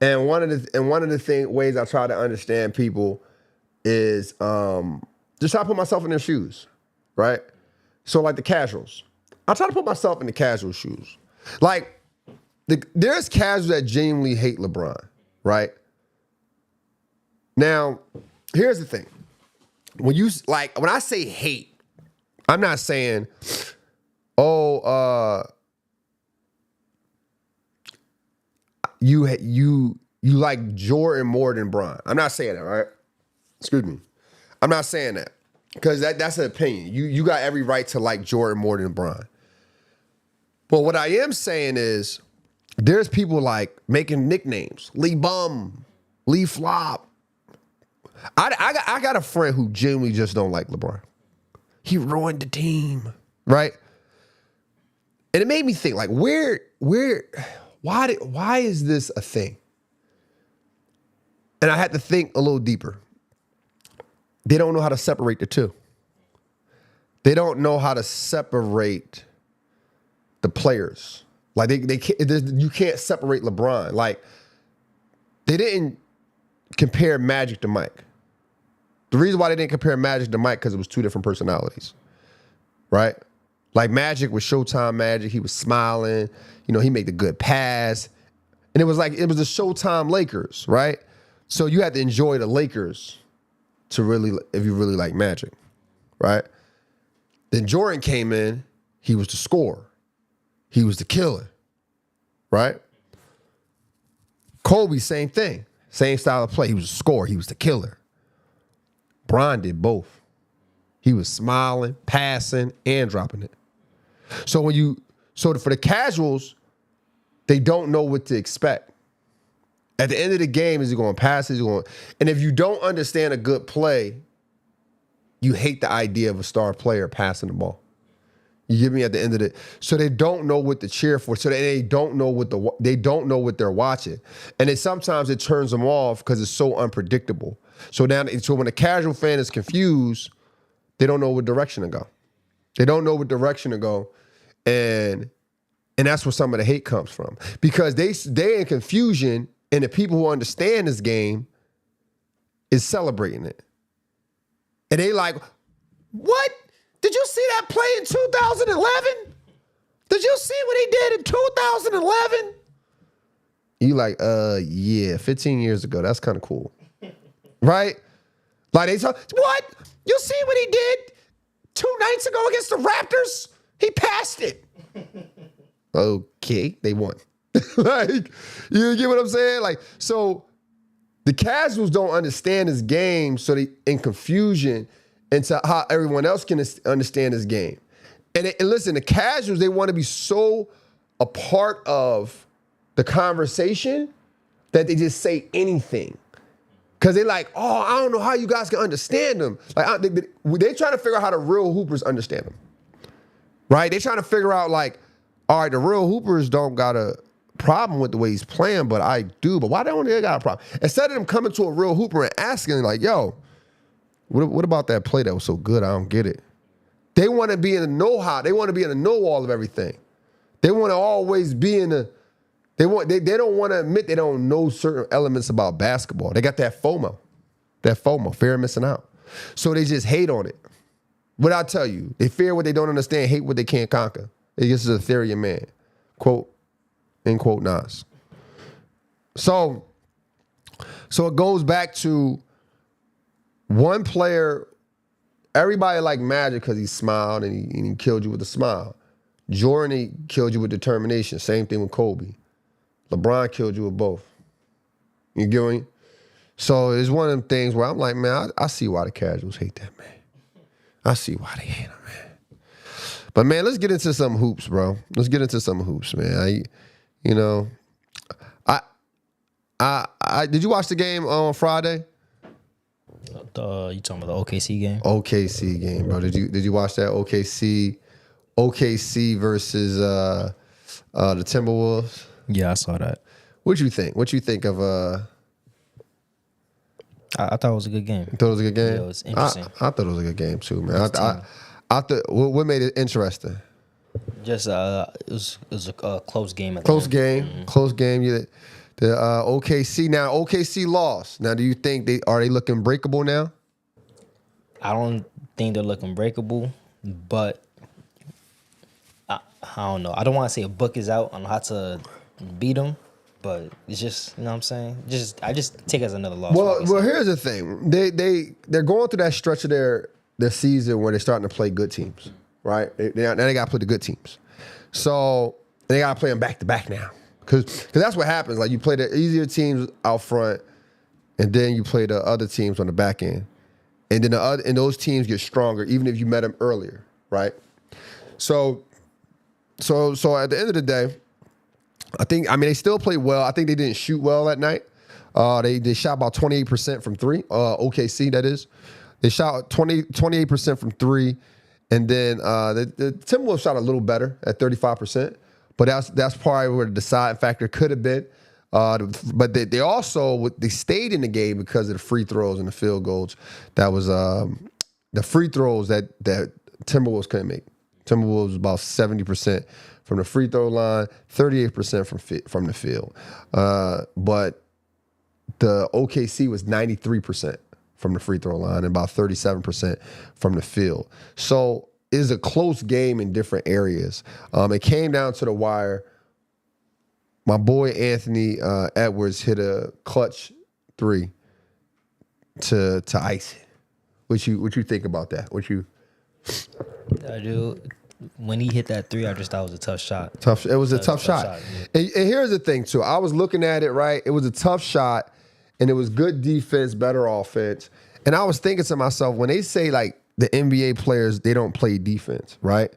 Speaker 1: And one of the ways I try to understand people is just try to put myself in their shoes, right? So like the casuals. I try to put myself in the casual shoes. Like there's casuals that genuinely hate LeBron, right? Now, here's the thing. When I say hate, I'm not saying, you like Jordan more than Bron. I'm not saying that, right? Excuse me. I'm not saying that because that's an opinion. You got every right to like Jordan more than Bron. But what I am saying is there's people like making nicknames. Lee Bum, Lee Flop. I got a friend who genuinely just don't like LeBron. He ruined the team, right? And it made me think, like, why is this a thing? And I had to think a little deeper. They don't know how to separate the two. They don't know how to separate the players. Like you can't separate LeBron. Like they didn't compare Magic to Mike. The reason why they didn't compare Magic to Mike because it was two different personalities, right? Like Magic was Showtime Magic. He was smiling. You know, he made the good pass. And it was the Showtime Lakers, right? So you had to enjoy the Lakers to really, if you really like Magic, right? Then Jordan came in. He was the scorer. He was the killer, right? Kobe, same thing. Same style of play. He was a scorer. He was the killer. Bron did both. He was smiling, passing, and dropping it. So for the casuals, they don't know what to expect. At the end of the game, is he going to pass? Is he going? And if you don't understand a good play, you hate the idea of a star player passing the ball. You get me? At the end of it, so they don't know what to cheer for. So they don't know what they're watching, and sometimes it turns them off because it's so unpredictable. So when a casual fan is confused, they don't know what direction to go. They don't know what direction to go, and that's where some of the hate comes from, because they in confusion, and the people who understand this game is celebrating it, and they like, what? Did you see that play in 2011? Did you see what he did in 2011? You like, yeah, 15 years ago. That's kind of cool. Right? Like they talk, what? You see what he did 2 nights ago against the Raptors? He passed it. Okay, they won. Like, you get what I'm saying? Like, so the casuals don't understand this game, so they in confusion into how everyone else can understand this game. And listen, the casuals, they want to be so a part of the conversation that they just say anything. Because they're like, oh, I don't know how you guys can understand them. Like, they're trying to figure out how the real hoopers understand them. Right? They're trying to figure out, like, all right, the real hoopers don't got a problem with the way he's playing, but I do. But why don't they got a problem? Instead of them coming to a real hooper and asking, like, yo, what about that play that was so good? I don't get it. They want to be in the know-how. They want to be in the know-all of everything. They want to always be in the. They don't want to admit they don't know certain elements about basketball. They got that FOMO, fear of missing out. So they just hate on it. What I tell you, they fear what they don't understand, hate what they can't conquer. This is a theory of man. Quote, end quote, Nas. So it goes back to one player. Everybody liked Magic because he smiled and he killed you with a smile. Jordan, he killed you with determination. Same thing with Kobe. LeBron killed you with both. You get me? So it's one of them things where I'm like, man, I see why the casuals hate that, man. I see why they hate him, man. But, man, let's get into some hoops, bro. Let's get into some hoops, man. Did you watch the game on Friday?
Speaker 2: You talking about the OKC game?
Speaker 1: OKC game, bro. Did you watch that OKC versus the Timberwolves?
Speaker 2: Yeah, I saw that.
Speaker 1: What you think? What you think of
Speaker 2: I thought it was a good game.
Speaker 1: You thought it was a good game?
Speaker 2: Yeah, it was interesting.
Speaker 1: I thought it was a good game too, man. I thought what made it interesting?
Speaker 2: Just it was a close game.
Speaker 1: Close game. Mm-hmm. Close game. Yeah. The OKC now. OKC lost. Now, do you think are they looking breakable now?
Speaker 2: I don't think they're looking breakable, but I don't know. I don't want to say a book is out on how to beat them, but it's just, you know what I'm saying. I just take it as another loss.
Speaker 1: Well, here's the thing. They're going through that stretch of their season where they're starting to play good teams, right? Now they got to play the good teams, so they got to play them back to back now. Because that's what happens. Like, you play the easier teams out front, and then you play the other teams on the back end. And then and those teams get stronger, even if you met them earlier, right? So at the end of the day, they still played well. I think they didn't shoot well that night. They shot about 28% from three. OKC, that is. They shot 28% from three. And then the Timberwolves shot a little better at 35%. But that's probably where the deciding factor could have been. But they also stayed in the game because of the free throws and the field goals. That was the free throws that Timberwolves couldn't make. Timberwolves was about 70% from the free throw line, 38% from the field. But the OKC was 93% from the free throw line and about 37% from the field. So it is a close game in different areas. It came down to the wire. My boy Anthony Edwards hit a clutch three to ice it. What you think about that?
Speaker 2: When he hit that three, I just thought it was a tough shot.
Speaker 1: It was a tough shot. Yeah. And here's the thing too. I was looking at it, right? It was a tough shot, and it was good defense, better offense. And I was thinking to myself, when they say like the NBA players, they don't play defense, right?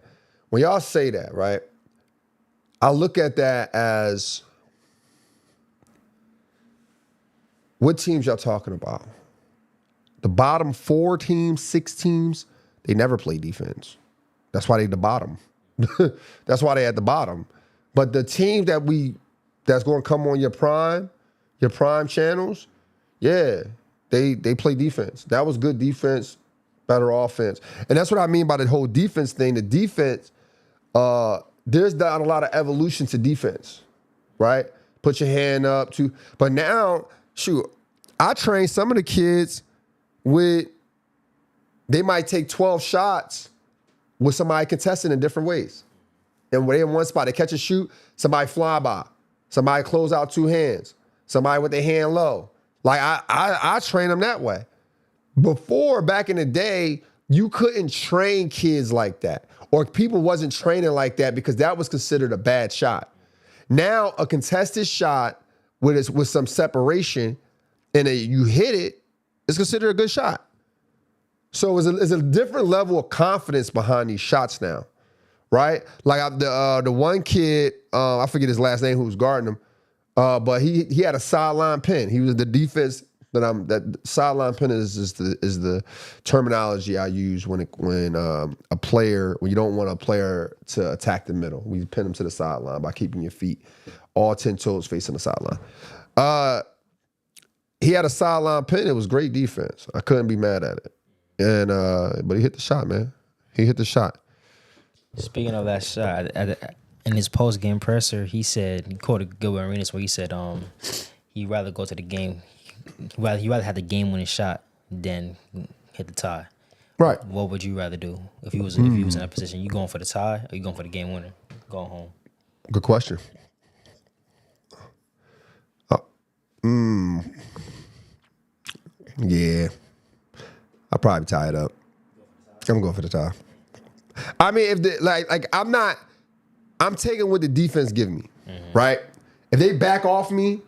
Speaker 1: When y'all say that, right? I look at that as, what teams y'all talking about? The bottom 4 teams, 6 teams, they never play defense. That's why they the bottom. That's why they at the bottom. But the team that's going to come on your prime channels, yeah, they play defense. That was good defense, better offense. And that's what I mean by the whole defense thing. The defense, there's not a lot of evolution to defense, right? Put your hand up to, but now, shoot, I train some of the kids they might take 12 shots with somebody contesting in different ways. And when they in one spot, they catch a shoot, somebody fly by, somebody close out 2 hands, somebody with their hand low. Like I train them that way. Before, back in the day, you couldn't train kids like that, or people wasn't training like that because that was considered a bad shot. Now, a contested shot with some separation and you hit it, it's considered a good shot. So it's a different level of confidence behind these shots now, right? Like the one kid, I forget his last name, who was guarding him, but he had a sideline pin. He was the defense that sideline pin is the terminology I use when you don't want a player to attack the middle. We pin them to the sideline by keeping your feet all 10 toes facing the sideline. He had a sideline pin. It was great defense. I couldn't be mad at it. And but he hit the shot, man. He hit the shot.
Speaker 2: Speaking of that shot, in his post-game presser, he quoted Gilbert Arenas where he said he'd rather go to the game. He'd rather have the game-winning shot than hit the tie.
Speaker 1: Right.
Speaker 2: What would you rather do if he was in that position? You going for the tie or you going for the game winner? Going home.
Speaker 1: Good question. Yeah. I'll probably tie it up. I'm going for the tie. I mean, if I'm taking what the defense give me, right? If they back off me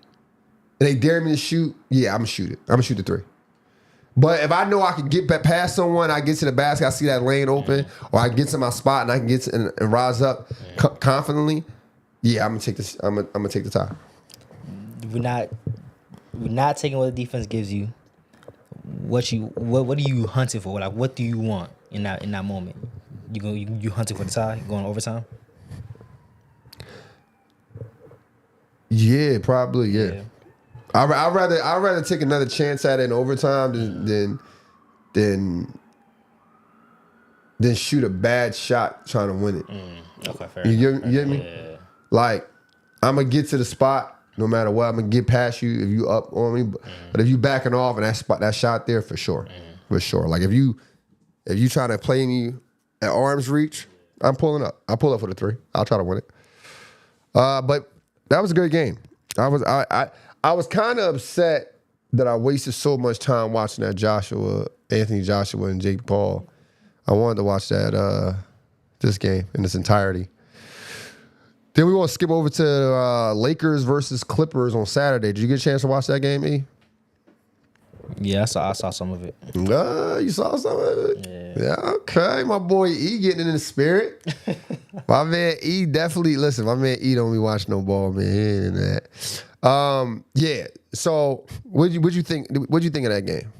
Speaker 1: and they dare me to shoot, yeah, I'm gonna shoot it. I'm gonna shoot the 3. But if I know I can get past someone, I get to the basket, I see that lane open, or I get to my spot and I can get and rise up confidently, yeah, I'm gonna take this. I'm gonna take the tie.
Speaker 2: We're not taking what the defense gives you. What are you hunting for? Like, what do you want in that moment? You hunting for the tie, going overtime?
Speaker 1: Yeah, probably. Yeah. I'd rather take another chance at it in overtime than shoot a bad shot trying to win it.
Speaker 2: Okay, fair.
Speaker 1: You get me?
Speaker 2: Yeah.
Speaker 1: Like, I'm gonna get to the spot no matter what. I'm gonna get past you if you up on me. But if you backing off and that shot there, for sure. For sure. Like if you trying to play me at arm's reach, I'm pulling up. I'll pull up for the 3. I'll try to win it. But that was a good game. I was kind of upset that I wasted so much time watching that Anthony Joshua and Jake Paul. I wanted to watch this game in its entirety. Then we want to skip over to Lakers versus Clippers on Saturday. Did you get a chance to watch that game, E?
Speaker 2: Yeah, I saw some of it.
Speaker 1: You saw some of it? Yeah, okay. My boy E getting in the spirit. My man E definitely, listen, my man E don't be watching no ball, man. He ain't in that. Yeah. So what'd you think of that game?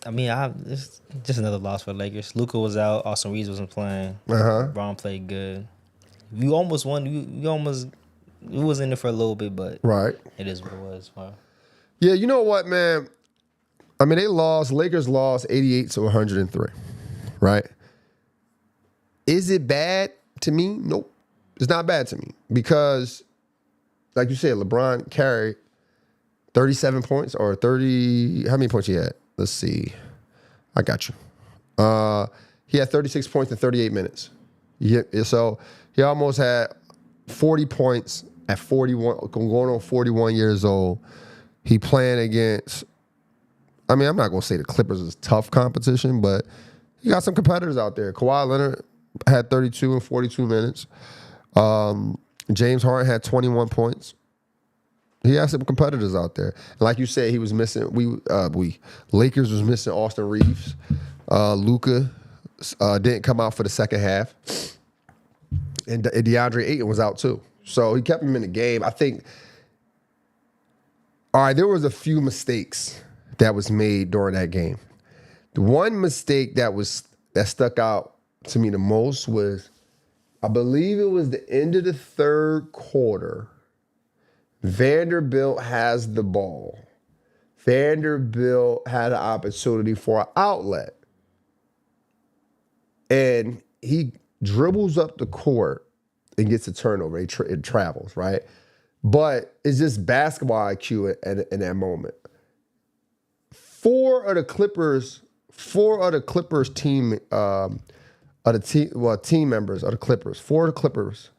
Speaker 2: I mean, it's just another loss for the Lakers. Luka was out. Austin Reeves wasn't playing. Brown played good. You almost won. We was in there for a little bit, but
Speaker 1: right.
Speaker 2: It is what it was. Wow.
Speaker 1: Yeah, you know what, man? I mean, Lakers lost 88 to 103, right? Is it bad to me? Nope. It's not bad to me because, like you said, LeBron carried 37 points or 30. How many points he had? Let's see. I got you. He had 36 points in 38 minutes. Yeah, so he almost had 40 points at 41, going on 41 years old. He playing against, I mean, I'm not going to say the Clippers is tough competition, but you got some competitors out there. Kawhi Leonard had 32 in 42 minutes. James Harden had 21 points. He has some competitors out there. And like you said, he was missing. Lakers was missing Austin Reeves. Luka didn't come out for the second half, and DeAndre Ayton was out too. So he kept him in the game. I think. All right, there was a few mistakes that was made during that game. The one mistake that stuck out to me the most was, I believe it was the end of the third quarter. Vanderbilt has the ball. Vanderbilt had an opportunity for an outlet. And he dribbles up the court and gets a turnover. It travels, right? But it's just basketball IQ in that moment. Four of the Clippers team team members of the Clippers, four of the Clippers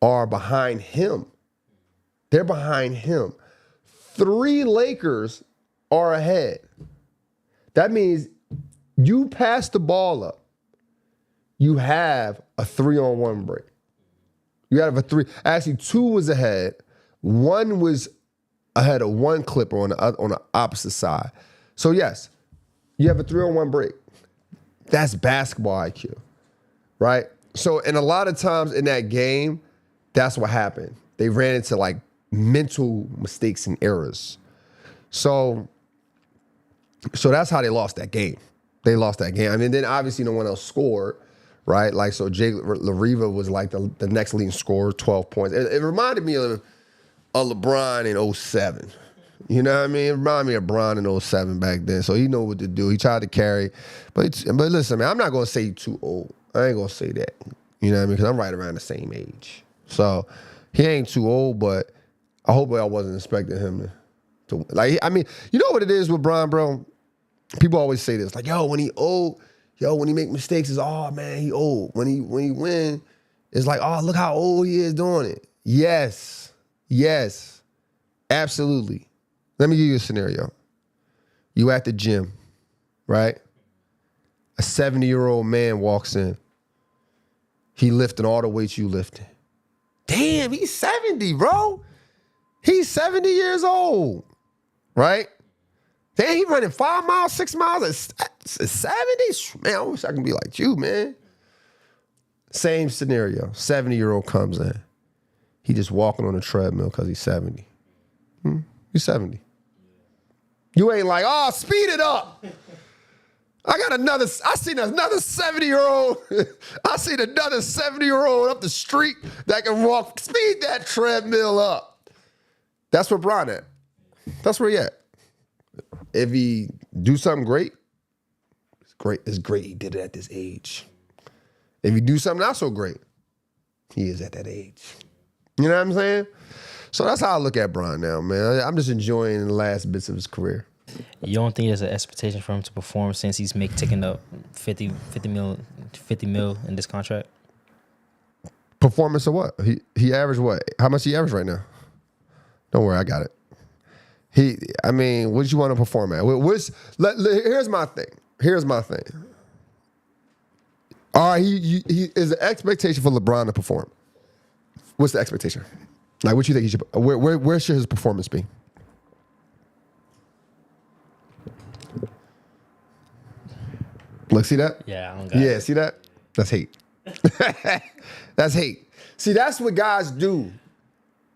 Speaker 1: are behind him. They're behind him. 3 Lakers are ahead. That means you pass the ball up, you have a 3-on-1 break. You have a 3. Actually, 2 was ahead. 1 was ahead of 1 Clipper on the opposite side. So yes, you have a 3-on-1 break. That's basketball IQ, right? So, and a lot of times in that game, that's what happened. They ran into like mental mistakes and errors. So that's how they lost that game. They lost that game. I mean, then obviously no one else scored, right? Like, so Jake LaRiva was like the next leading scorer, 12 points. It reminded me of LeBron in 07. You know what I mean? It reminded me of Bron in 07 back then. So he knew what to do. He tried to carry. But listen, man, I'm not going to say he's too old. I ain't going to say that. You know what I mean? Because I'm right around the same age. So he ain't too old, but I hope I wasn't expecting him to like, I mean, you know what it is with Bron, bro? People always say this, like, yo, when he old, when he make mistakes, it's, oh, man, he old. When he win, it's like, oh, look how old he is doing it. Yes, absolutely. Let me give you a scenario. You at the gym, right? A 70-year-old man walks in. He lifting all the weights you lifting. Damn, he's 70, bro. He's 70 years old, right? Damn, he running 5 miles, 6 miles at 70? Man, I wish I could be like you, man. Same scenario. 70-year-old comes in. He just walking on a treadmill because he's 70. He's 70. You ain't like, oh, speed it up. I seen another 70-year-old. I seen another 70-year-old up the street that can walk, speed that treadmill up. That's where Bron at. That's where he at. If he do something great, it's great he did it at this age. If he do something not so great, he is at that age. You know what I'm saying? So that's how I look at Bron now, man. I'm just enjoying the last bits of his career.
Speaker 2: You don't think there's an expectation for him to perform since he's taking up 50 mil in this contract?
Speaker 1: Performance of what? He averaged what? How much he average right now? Don't worry, I got it. What do you want to perform at? Here's my thing. All right, he is the expectation for LeBron to perform. What's the expectation? Like, what you think he should? Where should his performance be? Look, see that?
Speaker 2: Yeah, I don't got it.
Speaker 1: See that? That's hate. That's hate. See, that's what guys do.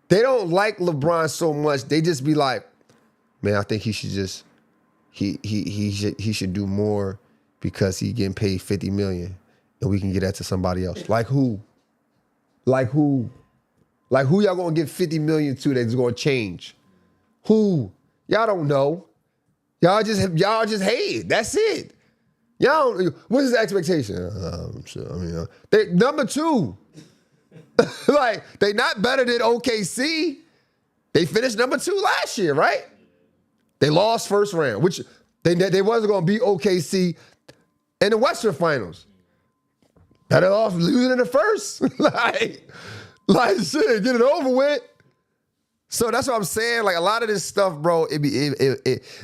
Speaker 1: They don't like LeBron so much. They just be like, man, I think he should just he should do more because he getting paid $50 million and we can get that to somebody else. Like who? Like who y'all gonna give $50 million to that's gonna change? Who? Y'all don't know. Y'all just hate. That's it. Y'all, what's his expectation? They number 2. Like, they not better than OKC. They finished number 2 last year, right? They lost first round, which they wasn't gonna beat OKC in the Western Finals. Better off losing in the first. like shit, get it over with. So that's what I'm saying. Like, a lot of this stuff, bro,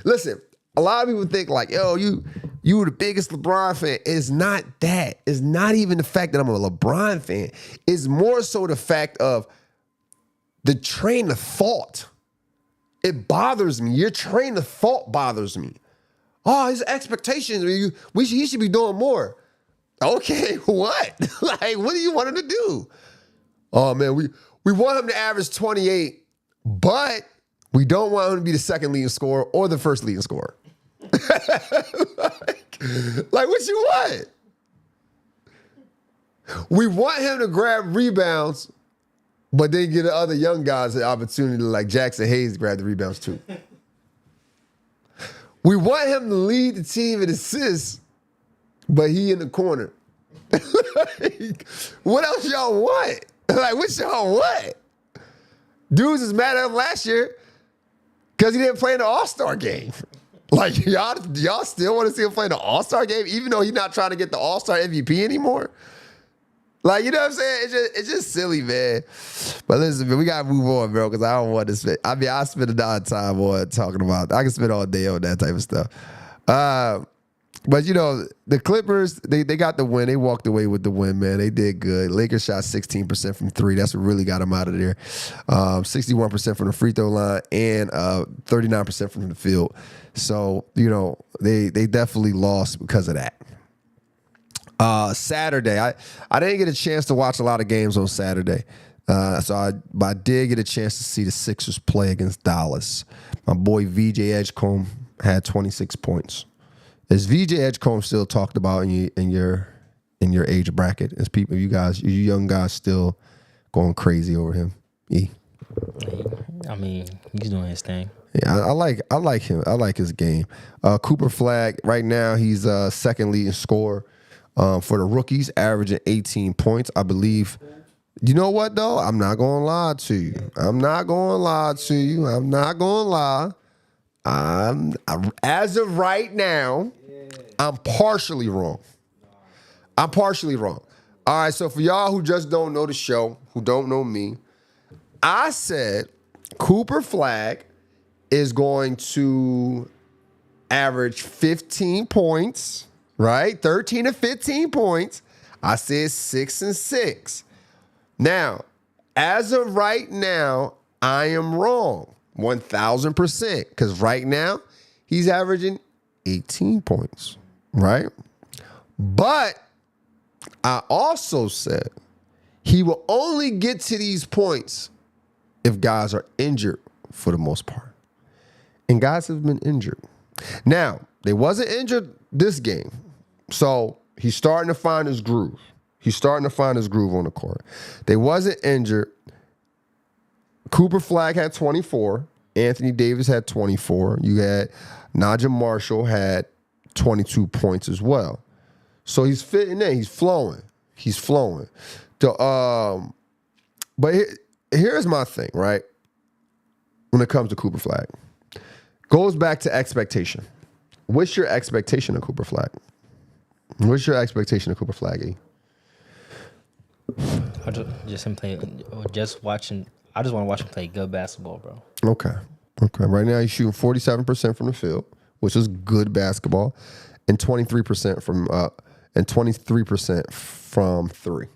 Speaker 1: listen, a lot of people think like, yo, you the biggest LeBron fan. It's not that. It's not even the fact that I'm a LeBron fan. It's more so the fact of the train of thought. It bothers me. Your train of thought bothers me. Oh, his expectations, he should be doing more. Okay, what? Like, what do you want him to do? Oh, man, we want him to average 28, but we don't want him to be the second leading scorer or the first leading scorer. like, what you want? We want him to grab rebounds, but then give the other young guys the opportunity, like Jackson Hayes, grab the rebounds too. We want him to lead the team in assists, but he in the corner. Like, what else y'all want? Like, what y'all want? Dudes is mad at him last year because he didn't play in the All-Star game. Like, y'all still want to see him play in the All-Star game, even though he's not trying to get the All-Star MVP anymore? Like, you know what I'm saying? It's just silly, man. But listen, man, we got to move on, bro, because I don't want to spend. I mean, I spend a lot of time on talking about. I can spend all day on that type of stuff. But, you know, the Clippers, they got the win. They walked away with the win, man. They did good. Lakers shot 16% from three. That's what really got them out of there. 61% from the free throw line and 39% from the field. So, you know, they definitely lost because of that. Saturday, I didn't get a chance to watch a lot of games on Saturday. But I did get a chance to see the Sixers play against Dallas. My boy VJ Edgecombe had 26 points. Is VJ Edgecombe still talked about in your age bracket? Is you young guys still going crazy over him?
Speaker 2: I mean, he's doing his thing.
Speaker 1: Yeah, I like him. I like his game. Cooper Flagg, right now, he's second leading scorer for the rookies, averaging 18 points, I believe. You know what, though? I'm not going to lie to you. I'm not going to lie. As of right now, I'm partially wrong. All right, so for y'all who just don't know the show, who don't know me, I said Cooper Flagg is going to average 15 points, right? 13 to 15 points. I said 6 and 6. Now, as of right now, I am wrong 1,000% because right now he's averaging 18 points, right? But I also said he will only get to these points if guys are injured for the most part. And guys have been injured. Now, they wasn't injured this game. So he's starting to find his groove. On the court. They wasn't injured. Cooper Flagg had 24. Anthony Davis had 24. You had Najee Marshall had 22 points as well. So he's fitting in. He's flowing. But here's my thing, right? When it comes to Cooper Flagg. Goes back to expectation. What's your expectation of Cooper Flagg? E?
Speaker 2: I just want to watch him play good basketball, bro.
Speaker 1: Okay. Right now he's shooting 47% from the field, which is good basketball, and 23% from three.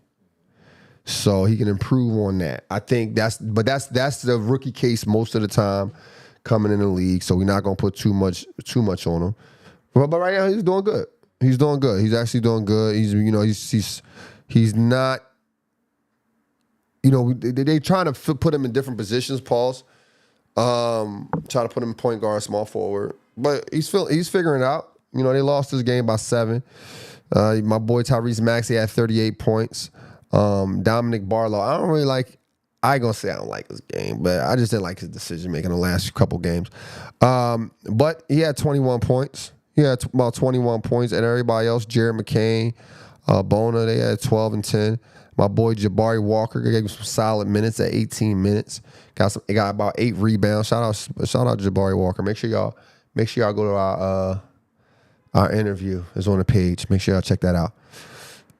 Speaker 1: So he can improve on that. I think that's the rookie case most of the time coming in the league. So we're not gonna put too much on him. But right now he's doing good. He's actually doing good. He's not. You know, they trying to put him in different positions. Try to put him in point guard, small forward, but he's figuring it out. You know, they lost this game by 7. My boy Tyrese Maxey had 38 points. Dominic Barlow, I ain't gonna say I don't like his game, but I just didn't like his decision making the last couple games. But he had 21 points. He had about 21 points, and everybody else, Jared McCain, Bona, they had 12 and 10. My boy Jabari Walker gave him some solid minutes at 18 minutes. Got about 8 rebounds. Shout out Jabari Walker. Make sure y'all go to our interview. It's on the page. Make sure y'all check that out.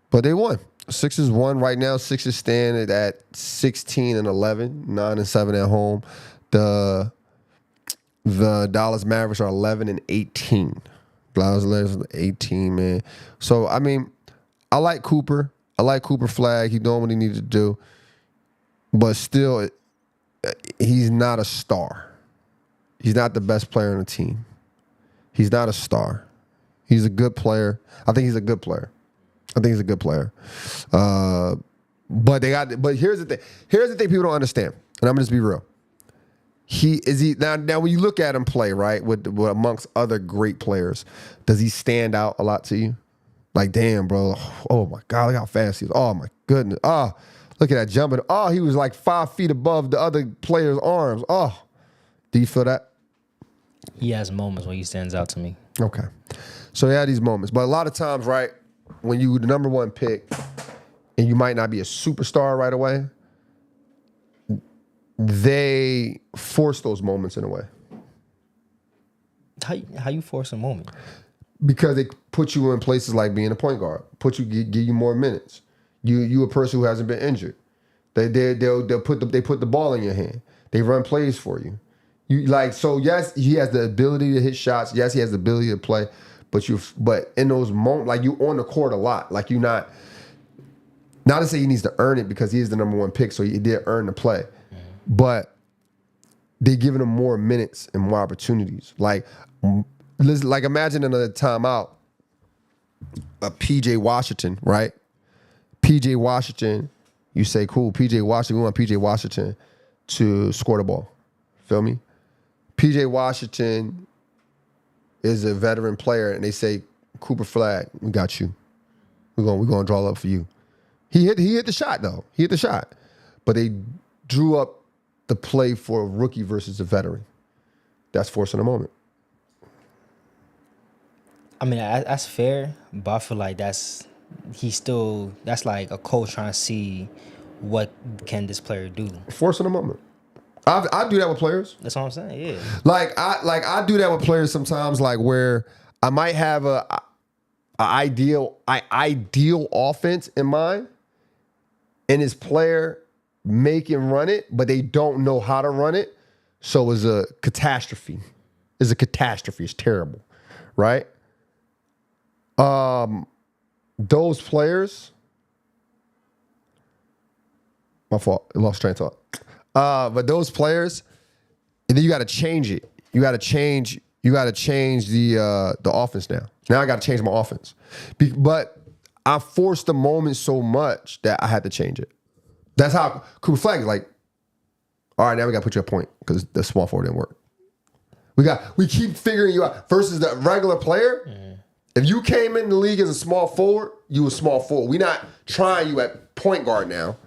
Speaker 1: But they won. Sixers won right now. Sixers stand at 16 and 11, 9 and 7 at home. The Dallas Mavericks are 11 and 18. Dallas 18, man. So I mean, I like Cooper. I like Cooper Flagg. He's doing what he needed to do. But still, he's not a star. He's not the best player on the team. He's not a star. He's a good player. I think he's a good player. But here's the thing. Here's the thing people don't understand. And I'm gonna just be real. Now when you look at him play, right, with amongst other great players, does he stand out a lot to you? Like, damn, bro. Oh my God, look how fast he was. Oh my goodness. Oh, look at that jumping. Oh, he was like 5 feet above the other player's arms. Oh, do you feel that?
Speaker 2: He has moments when he stands out to me.
Speaker 1: Okay. So he had these moments. But a lot of times, right, when you the number one pick and you might not be a superstar right away, they force those moments in a way.
Speaker 2: How you force a moment?
Speaker 1: Because they put you in places like being a point guard, give you more minutes. You a person who hasn't been injured. They'll put the ball in your hand. They run plays for you. Yes, he has the ability to hit shots. Yes, he has the ability to play. But in those moments, like, you on the court a lot. Like, you're not to say he needs to earn it because he is the number one pick, so he did earn the play. Mm-hmm. But they're giving him more minutes and more opportunities. Like imagine another timeout, a PJ Washington, right? PJ Washington, you say, cool, PJ Washington, we want PJ Washington to score the ball. Feel me? PJ Washington is a veteran player, and they say, Cooper Flag, we got you. We're gonna draw up for you. He hit the shot, though. He hit the shot. But they drew up the play for a rookie versus a veteran. That's forcing a moment.
Speaker 2: I mean, that's fair, but I feel like that's like a coach trying to see what can this player do.
Speaker 1: Forcing a moment. I do that with players.
Speaker 2: That's what I'm saying. Yeah.
Speaker 1: I do that with players sometimes. Like, where I might have a ideal offense in mind, and his player make him run it, but they don't know how to run it. So it's a catastrophe. It's terrible, right? Those players. My fault. I lost train of thought. But those players, and then you got to change it. You got to change the offense now. Now I got to change my offense. But I forced the moment so much that I had to change it. That's how Cooper Flag is like, all right, now we got to put you a point because the small forward didn't work. We keep figuring you out. Versus the regular player, if you came in the league as a small forward, you a small forward. We're not trying you at point guard now.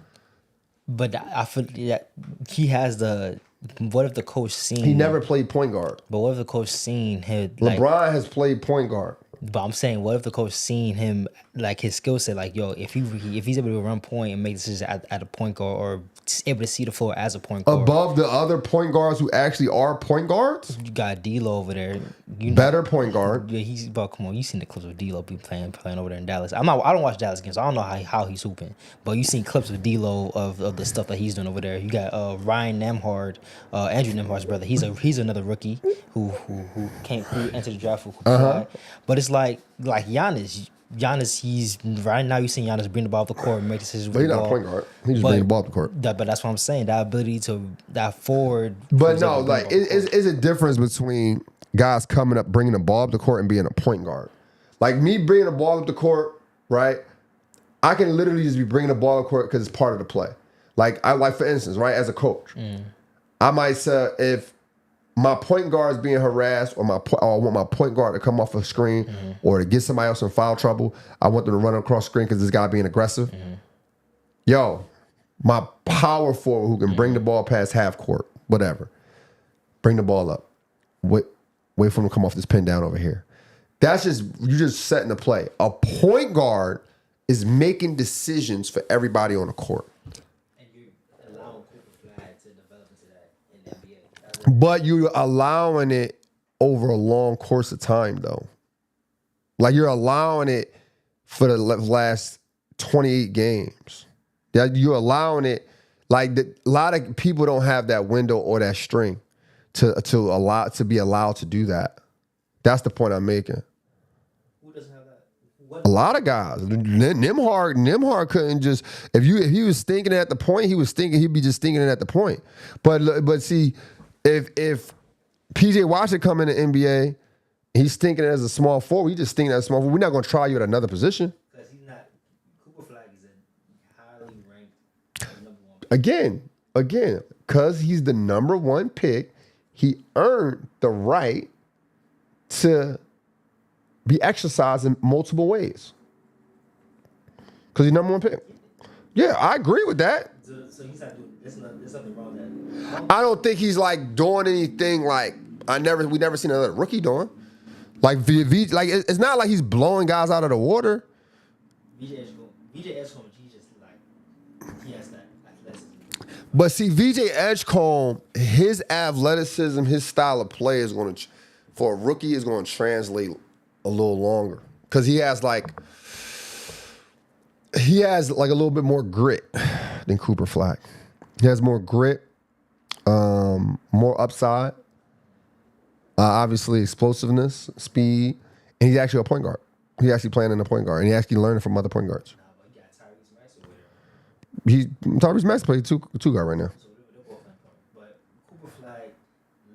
Speaker 2: But I feel that he has the. What if the coach seen?
Speaker 1: He never played point guard.
Speaker 2: But what if the coach seen him?
Speaker 1: LeBron has played point guard.
Speaker 2: But I'm saying, what if the coach seen him, like, his skill set, like, yo, if he's able to run point and make decisions at a point guard, or able to see the floor as a point guard
Speaker 1: above the other point guards who actually are point guards.
Speaker 2: You got D'Lo over there.
Speaker 1: Better point guard.
Speaker 2: Yeah, but come on, you seen the clips of D'Lo be playing over there in Dallas. I don't watch Dallas games, so I don't know how he's hooping. But you seen clips of D'Lo of the stuff that he's doing over there. You got Ryan Nembhard, Andrew Nembhard's brother. He's another rookie who entered the draft for Cooper. But it's like Giannis. He's right now. You seen Giannis bring the ball up the court and make decisions.
Speaker 1: But he's not a point guard. He's just bringing the ball up the court.
Speaker 2: But that's what I'm saying. That ability that forward.
Speaker 1: But no, like it's a difference between guys coming up, bringing the ball up the court, and being a point guard. Like me bringing the ball up the court, right? I can literally just be bringing the ball up the court because it's part of the play. Like for instance, right, as a coach, I might say if my point guard is being harassed, or I want my point guard to come off a screen, or to get somebody else in foul trouble. I want them to run across the screen because this guy being aggressive. Yo, my power forward who can bring the ball past half court, whatever, bring the ball up. Wait for him to come off this pin down over here. You're just setting the play. A point guard is making decisions for everybody on the court. But you're allowing it over a long course of time, though. Like, you're allowing it for the last 28 games. You're allowing it. Like, a lot of people don't have that window or that string to be allowed to do that. That's the point I'm making.
Speaker 2: Who doesn't have that?
Speaker 1: A lot of guys. Nimhard couldn't just if he was stinking at the point, he'd be just stinking it at the point. But see, if PJ Washington come in the NBA, he's stinking as a small forward. We just stinking as a small forward. We're not gonna try you at another position.
Speaker 2: Because he's not. Cooper Flag is a highly ranked number one.
Speaker 1: Again, because he's the number one pick, he earned the right to be exercised in multiple ways. Because he's number one pick. Yeah, I agree with that.
Speaker 2: So he's not doing. There's nothing wrong with that.
Speaker 1: I don't think he's like doing anything like we never seen another rookie doing. Like like it's not like he's blowing guys out of the water.
Speaker 2: VJ Edgecombe, he's just like he has that athleticism.
Speaker 1: But see, VJ Edgecombe, his athleticism, his style of play is going to, for a rookie, is going to translate a little longer because he has like a little bit more grit than Cooper Flag. He has more grit, more upside, obviously explosiveness, speed, and he's actually a point guard. He's actually playing in a point guard, and he's actually learning from other point guards. Tyrese Maxey plays two guard right now.
Speaker 2: So they're both in point. But Cooper Flag,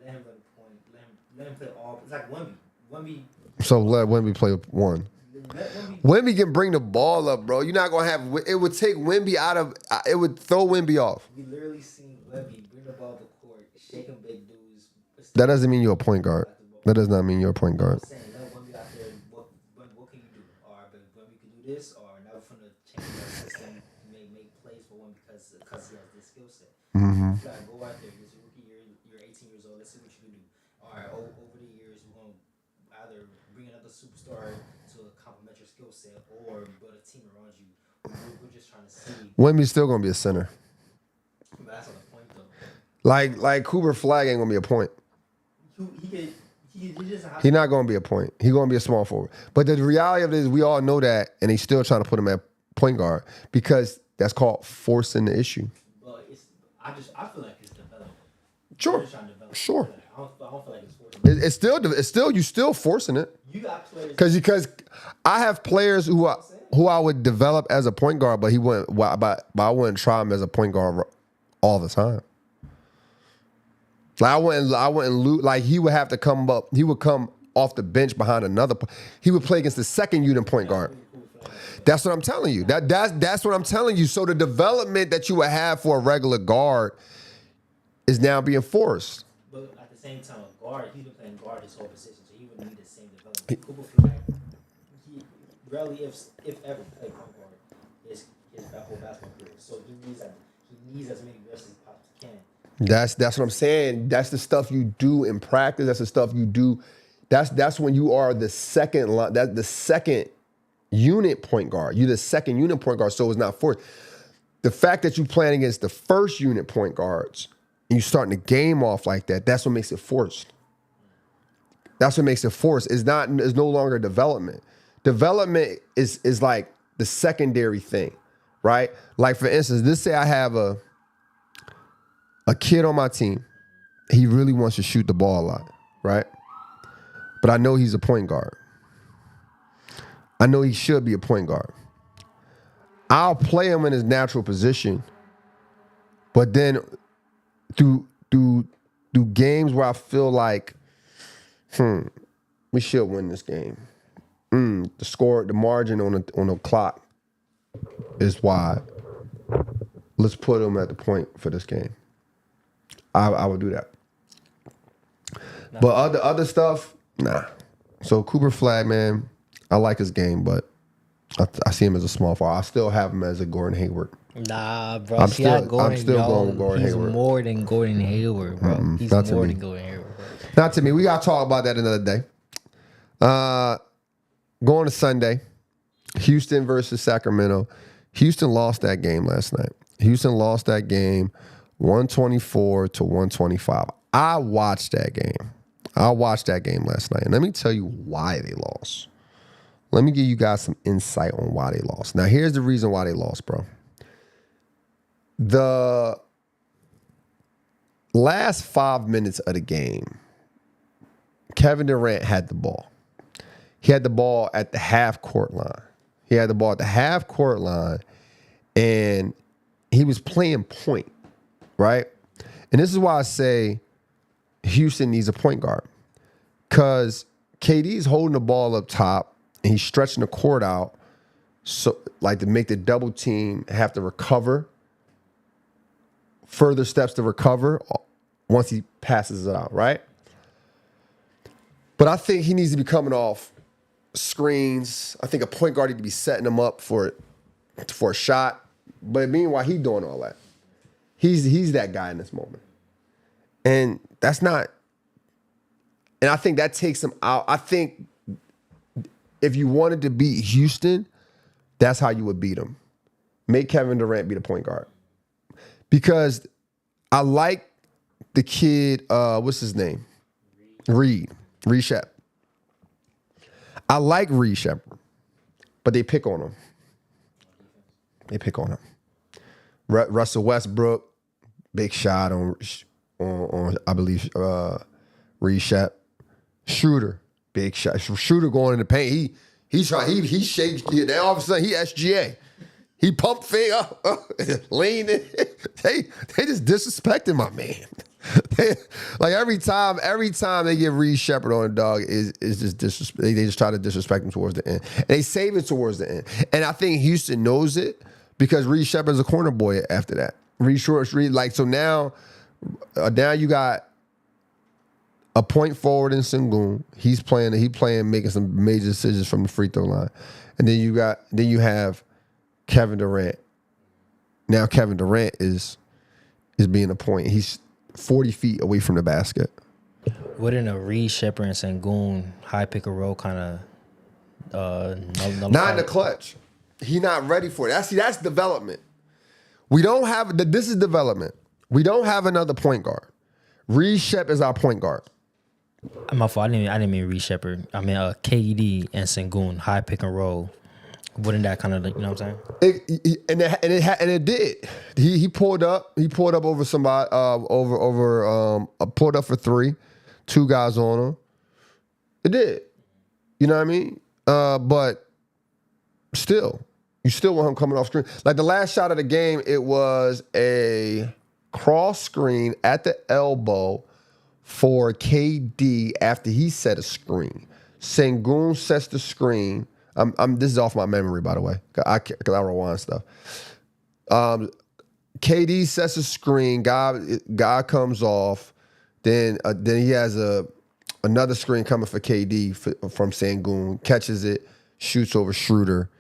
Speaker 2: let him run the point. Let him play all. It's like Wemby.
Speaker 1: So let Wemby play one. Wemby can bring the ball up, bro. You're not gonna have. It would take Wemby out of. It would throw Wemby off.
Speaker 2: We literally seen Wemby bring the ball to the court, shaking big dudes.
Speaker 1: That doesn't mean you're a point guard. That does not mean you're a point guard.
Speaker 2: I'm saying, let Wemby out there. What can you do? Or Wemby can do this, or now we're gonna change the system, make plays for Wemby because he has this skill set.
Speaker 1: Mm-hmm.
Speaker 2: You gotta go out there. This rookie year, you're 18 years old. Let's see what you can do. All right, over the years, we're gonna either bring another superstar to complement your skill set or build a team around you. We're just trying to see.
Speaker 1: Wemby's still gonna be a center.
Speaker 2: But that's on the point though.
Speaker 1: Like Cooper Flag ain't gonna be a point. He's not gonna be a point. He's gonna be a small forward. But the reality of it is, we all know that, and he's still trying to put him at point guard because that's called forcing the issue.
Speaker 2: But I feel like it's development.
Speaker 1: Sure.
Speaker 2: I don't feel like it's forcing.
Speaker 1: It's still you still forcing it.
Speaker 2: You got players
Speaker 1: because I have players who I would develop as a point guard, but I wouldn't try him as a point guard all the time. Like I wouldn't lose. Like he would have to come up. He would come off the bench behind another. He would play against the second unit point guard. That's what I'm telling you. That's what I'm telling you. So the development that you would have for a regular guard is now being forced.
Speaker 2: But at the same time, a guard, he's been playing guard his whole position, so he wouldn't need the same development. Cooper Flag, he rarely, if ever, played point guard his whole basketball career. So he needs as many reps as he possibly can.
Speaker 1: That's what I'm saying. That's the stuff you do in practice. That's the stuff you do. That's when you are the second line. That's the second unit point guard. You're the second unit point guard, so it's not forced. The fact that you're playing against the first unit point guards and you starting the game off like that, that's what makes it forced. That's what makes it forced. It's no longer development. Development is like the secondary thing, right? Like for instance, let's say I have a kid on my team. He really wants to shoot the ball a lot, right? But I know he's a point guard. I know he should be a point guard. I'll play him in his natural position, but then through games where I feel like, we should win this game. The margin on the clock is wide. Let's put him at the point for this game. I would do that. No. But other stuff, nah. So Cooper Flag, man, I like his game, but I see him as a small forward. I still have him as a Gordon Hayward.
Speaker 2: Nah, bro.
Speaker 1: I'm still going with Gordon Hayward.
Speaker 2: He's more than Gordon Hayward, bro. He's more than Gordon Hayward, bro.
Speaker 1: Not to me. We got to talk about that another day. Going to Sunday, Houston versus Sacramento. Houston lost that game last night. Houston lost that game 124-125. I watched that game. I watched that game last night. And let me tell you why they lost. Let me give you guys some insight on why they lost. Now, here's the reason why they lost, bro. The last 5 minutes of the game, Kevin Durant had the ball. He had the ball at the half-court line. He had the ball at the half court line, and he was playing point, right? And this is why I say Houston needs a point guard, because KD's holding the ball up top and he's stretching the court out, so like to make the double team have to recover, further steps to recover once he passes it out, right? But I think he needs to be coming off screens. I think a point guard needs to be setting him up for a shot. But meanwhile, he's doing all that. He's that guy in this moment. And that's not, and I think that takes him out. I think if you wanted to beat Houston, that's how you would beat him. Make Kevin Durant be the point guard. Because I like the kid, what's his name? Reed Shep. I like Reed Shepard, but they pick on him. Russell Westbrook, big shot on I believe Reed Shep. Schroeder, big shot. Schroeder going in the paint. He shakes. Then all of a sudden he SGA. He pumped fake up, leaned in. They just disrespecting my man. Like every time they get Reed Shepard on a dog is just disrespect. They just try to disrespect him towards the end, and they save it towards the end. And I think Houston knows it because Reed Shepard's a corner boy after that. So now you got a point forward in Sengun. He's playing, making some major decisions from the free throw line, and then you have Kevin Durant. Now Kevin Durant is being a point. He's 40 feet away from the basket.
Speaker 2: Wouldn't a Reed Shepard and Sengun high pick and roll kind of
Speaker 1: not in the clutch? He's not ready for it. That's development. This is development. We don't have another point guard. Reed Shep is our point guard.
Speaker 2: My fault. I didn't mean Reed Shepard. I mean KD and Sengun high pick and roll. Wouldn't that kind of, you know what I'm saying?
Speaker 1: It did. He pulled up. He pulled up over somebody. Pulled up for three. Two guys on him. It did. You know what I mean? But still, you still want him coming off screen. Like the last shot of the game, it was a cross screen at the elbow for KD after he set a screen. Sengun sets the screen. This is off my memory, by the way, because I rewind stuff. KD sets a screen. Guy comes off. Then he has another screen coming for KD from Sengun. Catches it, shoots over Schroeder,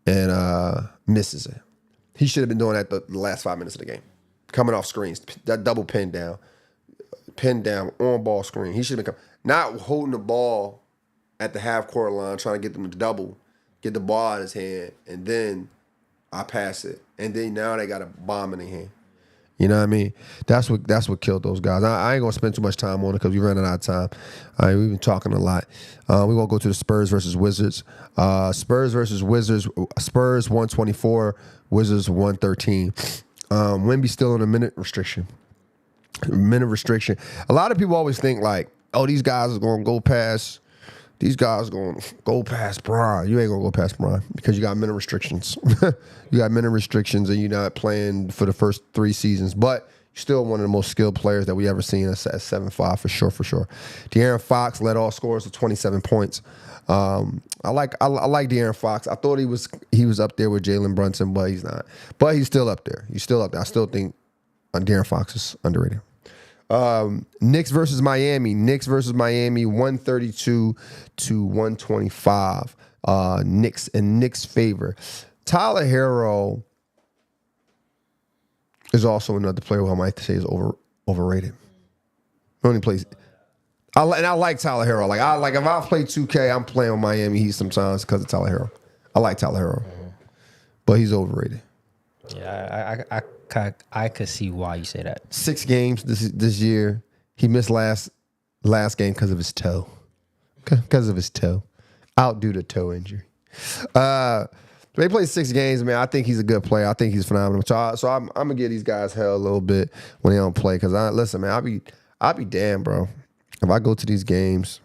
Speaker 1: and misses it. He should have been doing that the last 5 minutes of the game, coming off screens. That double pin down, on ball screen. He should have been not holding the ball at the half court line, trying to get them to double, get the ball out of his hand, and then I pass it. And then now they got a bomb in their hand. You know what I mean? That's what killed those guys. I ain't gonna spend too much time on it because we're running out of time. We've been talking a lot. We're gonna go to the Spurs versus Wizards. Spurs versus Wizards. Spurs 124, Wizards 113. Wemby still on a minute restriction. A lot of people always think like, oh, these guys are gonna go past. These guys going to go past Bron. You ain't going to go past Bron because you got minute restrictions. You got minute restrictions and you're not playing for the first 3 seasons. But you're still one of the most skilled players that we ever seen at 7'5", for sure. De'Aaron Fox led all scorers with 27 points. I like De'Aaron Fox. I thought he was up there with Jalen Brunson, but he's not. But he's still up there. I still think De'Aaron Fox is underrated. Knicks versus Miami. 132 to 125. Knicks in Knicks' favor. Tyler Herro is also another player who I might say is overrated. Only plays. I like Tyler Herro. Like if I play 2K, I'm playing with Miami Heat sometimes because of Tyler Herro. I like Tyler Herro, but he's overrated.
Speaker 2: Yeah, I could see why you say that. 6
Speaker 1: games this year. He missed last game because of his toe. Out due to toe injury. They played 6 games, man. I think he's a good player. I think he's phenomenal. So I'm gonna give these guys hell a little bit when they don't play. Cause listen, man, I'll be damned, bro. If I go to these games,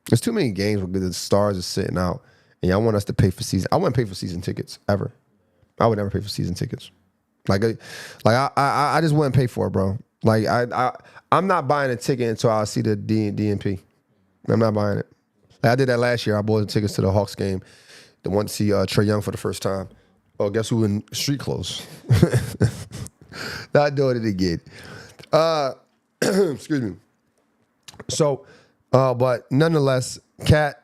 Speaker 1: there's too many games where the stars are sitting out and y'all want us to pay for season. I wouldn't pay for season tickets ever. I would never pay for season tickets. I just wouldn't pay for it, bro. Like I'm not buying a ticket until I see the DNP. I'm not buying it. I did that last year. I bought the tickets to the Hawks game, the one to see Trae Young for the first time. Oh, guess who in street clothes? Not doing it again. Excuse me. So, but nonetheless, Cat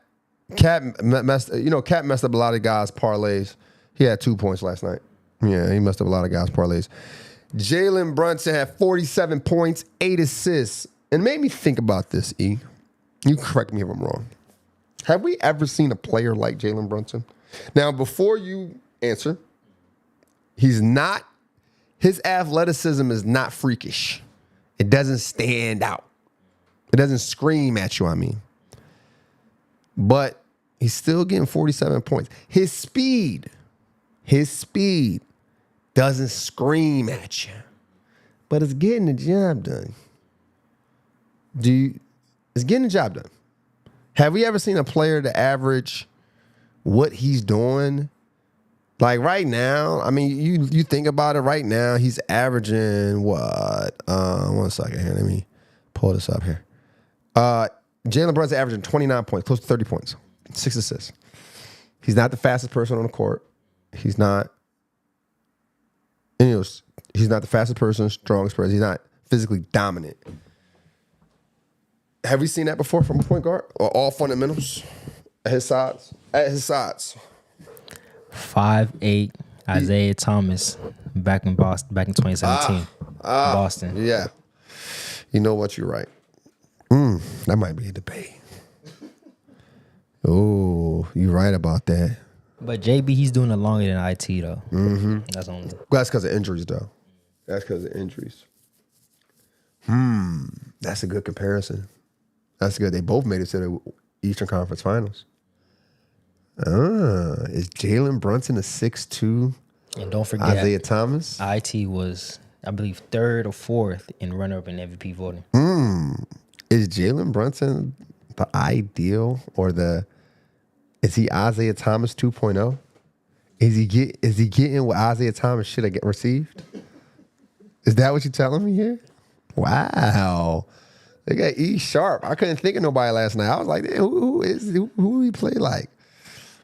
Speaker 1: messed up a lot of guys' parlays. He had 2 points last night. Yeah, he messed up a lot of guys' parlays. Jalen Brunson had 47 points, 8 assists. And it made me think about this, E. You correct me if I'm wrong. Have we ever seen a player like Jalen Brunson? Now, before you answer, his athleticism is not freakish. It doesn't stand out. It doesn't scream at you, I mean. But he's still getting 47 points. His speed doesn't scream at you. But it's getting the job done. It's getting the job done. Have we ever seen a player to average what he's doing? Like right now, I mean, you think about it right now, he's averaging what? 1 second here. Let me pull this up here. Jalen Brunson averaging 29 points, close to 30 points, 6 assists. He's not the fastest person on the court. He's not the fastest person, strongest person. He's not physically dominant. Have we seen that before from a point guard? Or all fundamentals at his sides?
Speaker 2: 5'8", Isaiah Thomas, back in Boston, back in 2017, Boston.
Speaker 1: Yeah, you know what? You're right. That might be a debate. Oh, you're right about that.
Speaker 2: But JB, he's doing it longer than IT though. Mm-hmm. That's only.
Speaker 1: That's because of injuries, though. That's a good comparison. That's good. They both made it to the Eastern Conference Finals. Is Jalen Brunson a 6'2"?
Speaker 2: And don't forget
Speaker 1: Isaiah Thomas?
Speaker 2: IT was, I believe, 3rd or 4th in runner-up in MVP voting.
Speaker 1: Is Jalen Brunson the ideal is he Isaiah Thomas 2.0? Is he getting what Isaiah Thomas should have received? Is that what you're telling me here? Wow. They got E Sharp. I couldn't think of nobody last night. I was like, damn, who he play like?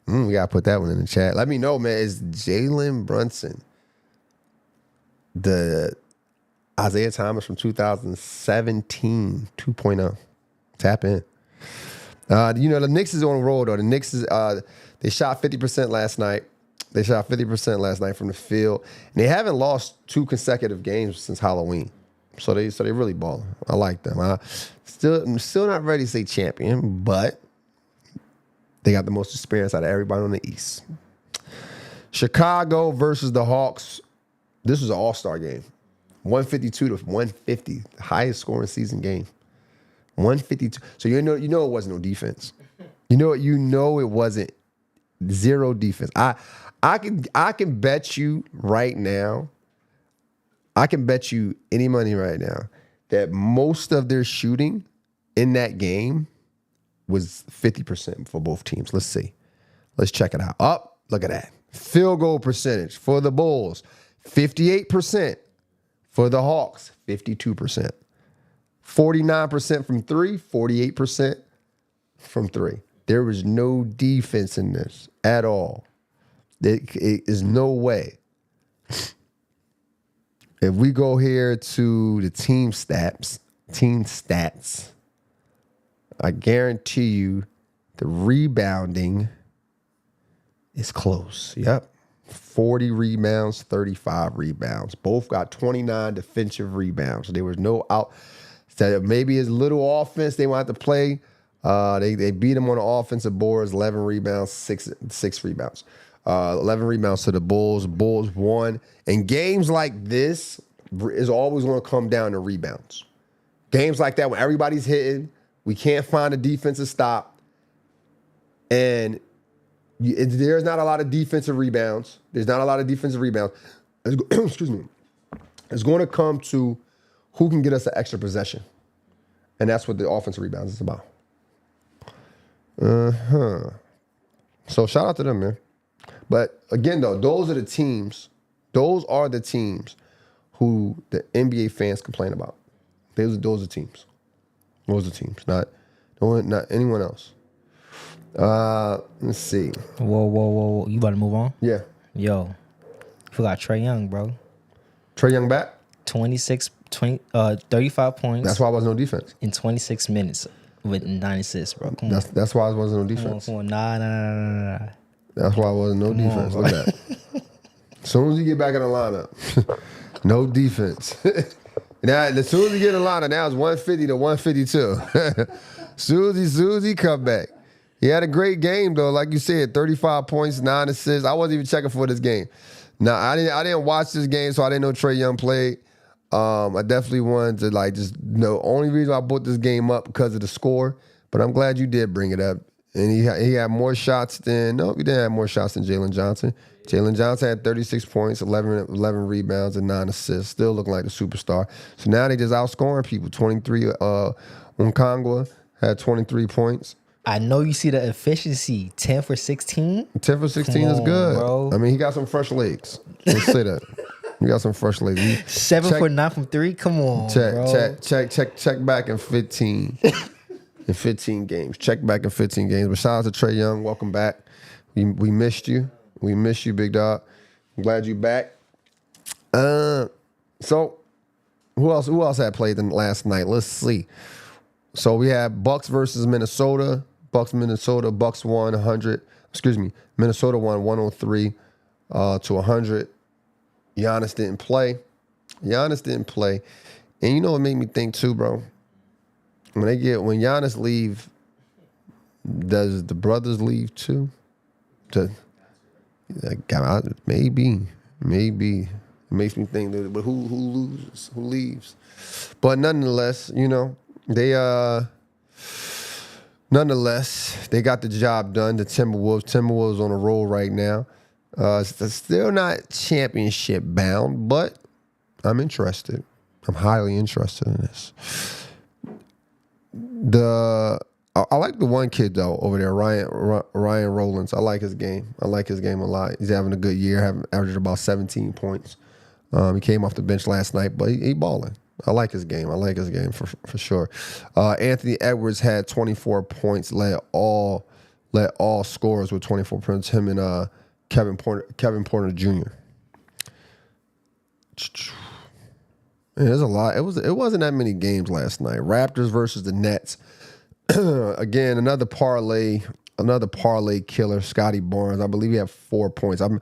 Speaker 1: We got to put that one in the chat. Let me know, man. Is Jalen Brunson the Isaiah Thomas from 2017 2.0? Tap in. The Knicks is on the road, though. The Knicks they shot 50% last night. They shot 50% last night from the field. And they haven't lost 2 consecutive games since Halloween. So they really balling. I like them. I'm still not ready to say champion, but they got the most experience out of everybody on the East. Chicago versus the Hawks. This was an all-star game. 152 to 150, the highest scoring season game. 152. So you know it wasn't no defense. You know it wasn't zero defense. I can bet you right now. I can bet you any money right now that most of their shooting in that game was 50% for both teams. Let's see. Let's check it out. Look at that. Field goal percentage for the Bulls, 58%. For the Hawks, 52%. 49% from 3, 48% from 3. There was no defense in this at all. There is no way. If we go here to the team stats, I guarantee you the rebounding is close. Yep. 40 rebounds, 35 rebounds. Both got 29 defensive rebounds. There was no out. So maybe it's little offense they want to play. They beat them on the offensive boards, 11 rebounds, six rebounds. 11 rebounds to the Bulls. Bulls won. And games like this is always going to come down to rebounds. Games like that when everybody's hitting, we can't find a defensive stop. And there's not a lot of defensive rebounds. Excuse me. It's going to come to who can get us an extra possession. And that's what the offensive rebounds is about. So shout out to them, man. But again, though, those are the teams. Those are the teams who the NBA fans complain about. Those are teams. Those are teams, not anyone else. Let's see.
Speaker 2: Whoa. You about to move on?
Speaker 1: Yeah.
Speaker 2: Yo, you forgot Trae Young, bro.
Speaker 1: Trae Young back?
Speaker 2: 35 points.
Speaker 1: That's why I wasn't on defense.
Speaker 2: In 26 minutes with 9 assists, bro. Come on.
Speaker 1: That's why I wasn't on defense.
Speaker 2: Come on. Nah.
Speaker 1: That's why I wasn't no defense.
Speaker 2: on,
Speaker 1: Look at that. As soon as you get back in the lineup, no defense. Now, as soon as you get in the lineup, now it's 150 to 152. Soon as he come back. He had a great game, though. Like you said, 35 points, 9 assists. I wasn't even checking for this game. Now, I didn't watch this game, so I didn't know Trae Young played. I definitely wanted to, like, just know. Only reason I brought this game up because of the score, but I'm glad you did bring it up. And he had more shots than, no, he didn't have more shots than Jalen Johnson. Jalen Johnson had 36 points, 11 rebounds, and 9 assists. Still looking like the superstar. So now they just outscoring people. 23, Nkongwa had 23 points.
Speaker 2: I know you see the efficiency. 10 for 16?
Speaker 1: 10 for 16 is good.
Speaker 2: Bro.
Speaker 1: I mean, he got some fresh legs. Let's say that. He got some fresh legs.
Speaker 2: 7 for 9 from 3? Come on, bro.
Speaker 1: Check back in 15. In 15 games. Check back in 15 games. But shout out to Trae Young. Welcome back. We missed you. We missed you, big dog. I'm glad you back. So who else had played last night? Let's see. So we had Bucks versus Minnesota. Bucks won 100. Excuse me. Minnesota won 103 to 100. Giannis didn't play. And you know what made me think too, bro? When Giannis leave, does the brothers leave too? Maybe. It makes me think that, but who loses? Who leaves? But nonetheless, you know, they got the job done. The Timberwolves on a roll right now. It's still not championship bound, but I'm interested. I'm highly interested in this. I like the one kid though over there, Ryan Rollins. I like his game. a lot. He's having a good year, averaged about 17 points. He came off the bench last night, but he balling. I like his game. For sure. Anthony Edwards had 24 points, led all scorers with 24 points. Him and Kevin Porter Jr. Man, there's a lot. It wasn't that many games last night. Raptors versus the Nets. Again, another parlay killer. Scotty Barnes. I believe he had 4 points. I'm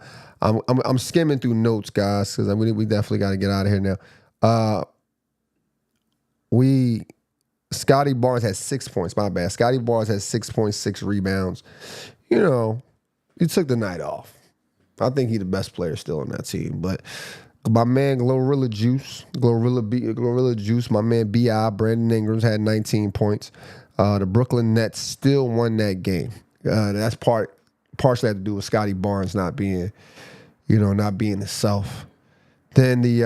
Speaker 1: skimming through notes, guys, because we definitely got to get out of here now. Scotty Barnes had 6 points. My bad. Scotty Barnes had 6.6 rebounds. You know, he took the night off. I think he's the best player still on that team. But my man Glorilla Juice, my man B.I., Brandon Ingram's had 19 points. The Brooklyn Nets still won that game. That's partially had to do with Scotty Barnes not being himself. Then the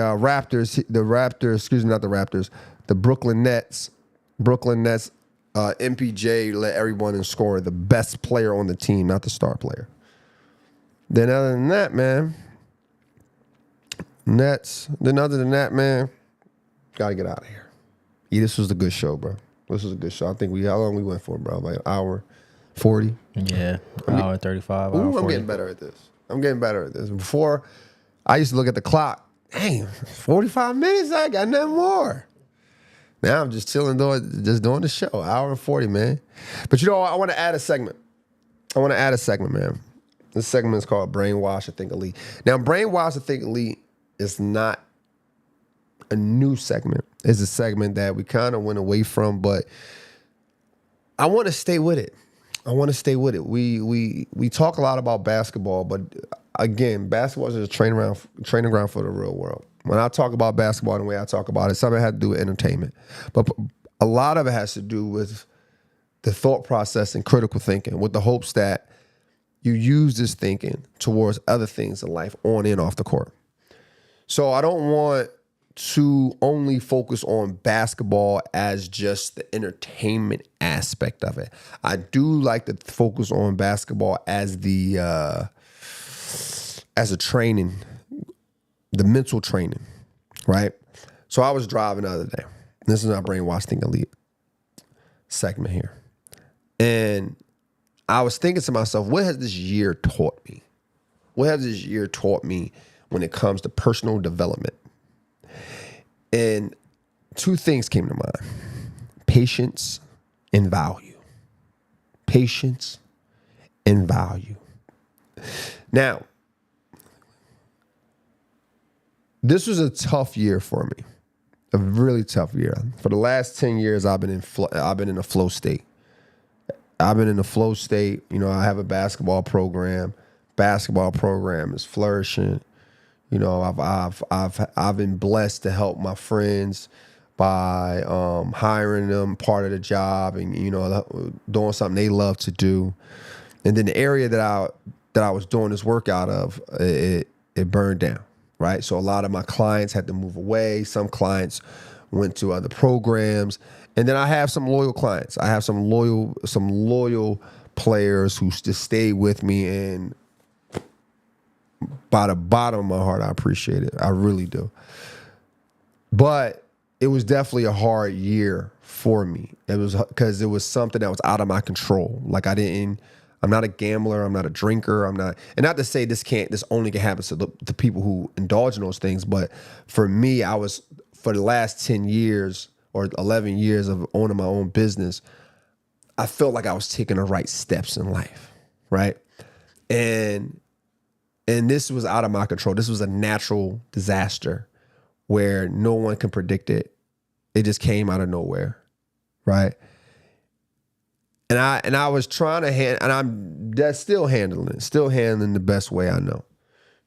Speaker 1: Brooklyn Nets, MPJ led everyone in scoring, the best player on the team, not the star player. Then other than that, man, gotta get out of here. Yeah, this was a good show, bro. This was a good show. I think how long we went for, bro? Like an hour 40?
Speaker 2: Yeah, hour 35, hour 40.
Speaker 1: I'm getting better at this. Before, I used to look at the clock. Damn, 45 minutes? I got nothing more. Now I'm just chilling, doing the show. Hour and 40, man. But you know, I want to add a segment. Man. This segment is called Brainwash, I Think Elite. Now, Brainwash, I Think Elite is not a new segment. It's a segment that we kind of went away from, but I want to stay with it. We talk a lot about basketball, but again, basketball is just a training ground for the real world. When I talk about basketball the way I talk about it, some of it has to do with entertainment. But a lot of it has to do with the thought process and critical thinking, with the hopes that you use this thinking towards other things in life, on and off the court. So I don't want to only focus on basketball as just the entertainment aspect of it. I do like to focus on basketball as a training, the mental training, right? So I was driving the other day. This is our brainwashed Think Elite segment here. And I was thinking to myself, what has this year taught me? What has this year taught me when it comes to personal development? And two things came to mind: patience and value. Patience and value. Now, this was a tough year for me, a really tough year. For the last 10 years, I've been in a flow state. I've been in a flow state. You know, I have a basketball program. Basketball program is flourishing. You know, I've been blessed to help my friends by hiring them part of the job and, you know, doing something they love to do. And then the area that I was doing this work out of, it burned down, right? So a lot of my clients had to move away. Some clients went to other programs. And then I have some loyal clients. I have some loyal players who just stay with me, and by the bottom of my heart, I appreciate it. I really do. But it was definitely a hard year for me. It was because it was something that was out of my control. Like I'm not a gambler. I'm not a drinker. And not to say this only can happen to the people who indulge in those things. But for me, for the last 10 years or 11 years of owning my own business, I felt like I was taking the right steps in life, right? And this was out of my control. This was a natural disaster where no one can predict it. It just came out of nowhere, right? And I was trying to and I'm still handling the best way I know.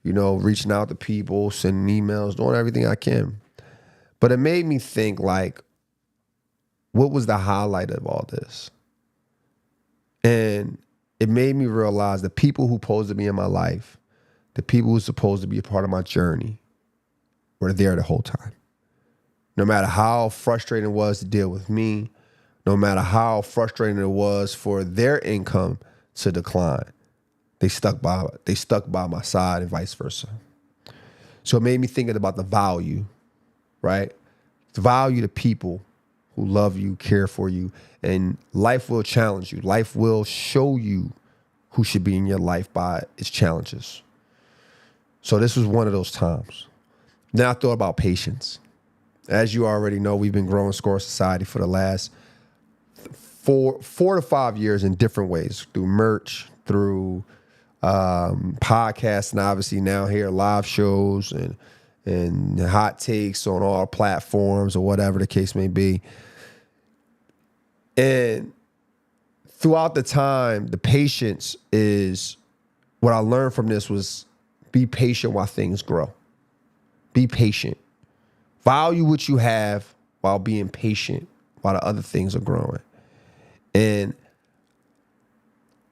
Speaker 1: You know, reaching out to people, sending emails, doing everything I can. But it made me think, like, what was the highlight of all this? And it made me realize the people who supposed to be in my life, the people who were supposed to be a part of my journey, were there the whole time. No matter how frustrating it was to deal with me, no matter how frustrating it was for their income to decline, they stuck by my side, and vice versa. So it made me think about the value, right? The value to people who love you, care for you, and life will challenge you. Life will show you who should be in your life by its challenges. So this was one of those times. Then I thought about patience. As you already know, we've been growing Score Society for the last four to 5 years in different ways, through merch, through podcasts, and obviously now here live shows and hot takes on all platforms or whatever the case may be. And throughout the time, the patience is what I learned from this was be patient while things grow. Be patient. Value what you have while being patient while the other things are growing. And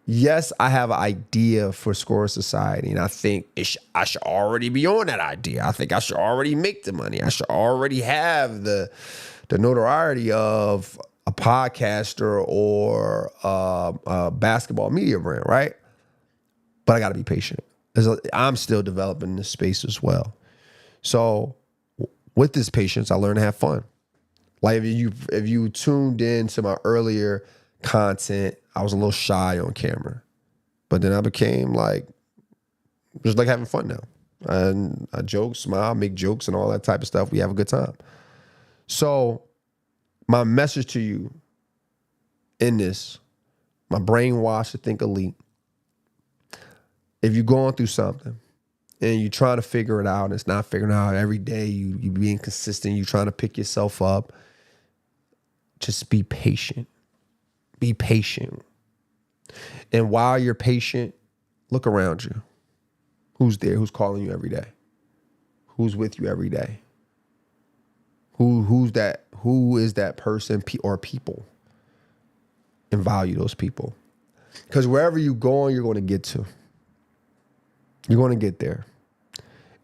Speaker 1: yes, I have an idea for Score Society, and I think I should already be on that idea. I think I should already make the money. I should already have the notoriety of a podcaster or a basketball media brand, right? But I got to be patient. I'm still developing this space as well. So with this patience, I learned to have fun. Like if you tuned in to my earlier content, I was a little shy on camera, but then I became just like having fun now. And I joke, smile, make jokes and all that type of stuff. We have a good time. So my message to you in this, my brainwashed to think elite, if you're going through something and you're trying to figure it out and it's not figuring out every day, you being consistent, you trying to pick yourself up, just be patient. Be patient. And while you're patient, look around you. Who's there? Who's calling you every day? Who's with you every day? Who is that person or people? And value those people. Because wherever you're going to get to. You're going to get there.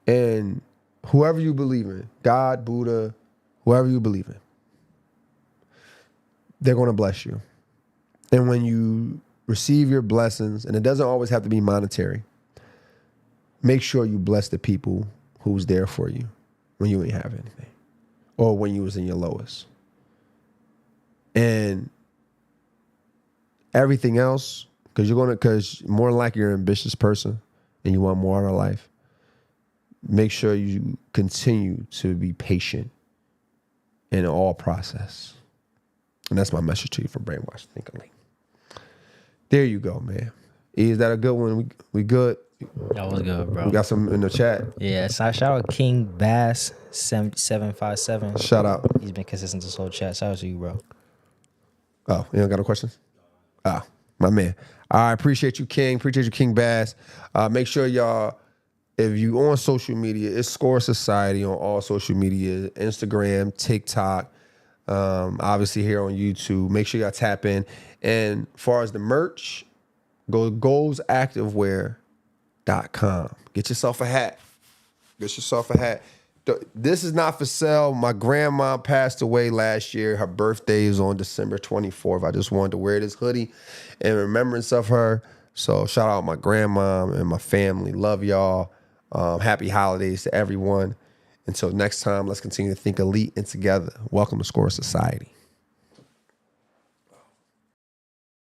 Speaker 1: And whoever you believe in, God, Buddha, whoever you believe in, they're going to bless you. And when you receive your blessings, and it doesn't always have to be monetary, make sure you bless the people who's there for you when you ain't have anything or when you was in your lowest. And everything else, because more than likely you're an ambitious person and you want more out of life, make sure you continue to be patient in all process. And that's my message to you from Brainwashed Thinking Link. There you go, man. Is that a good one? We good?
Speaker 2: That was good, bro.
Speaker 1: We got some in the chat.
Speaker 2: Yeah, so shout out King Bass 757.
Speaker 1: Shout out.
Speaker 2: He's been consistent this whole chat. Shout out to you, bro.
Speaker 1: Oh, you don't got no questions? Ah, my man. I appreciate you, King. Appreciate you, King Bass. Make sure y'all, if you on social media, it's Score Society on all social media, Instagram, TikTok, obviously here on YouTube. Make sure y'all tap in. And as far as the merch, go goalsactivewear.com. Get yourself a hat. Get yourself a hat. This is not for sale. My grandma passed away last year. Her birthday is on December 24th. I just wanted to wear this hoodie in remembrance of her. So shout out my grandma and my family. Love y'all. Happy holidays to everyone. Until next time, let's continue to think elite and together. Welcome to Score Society.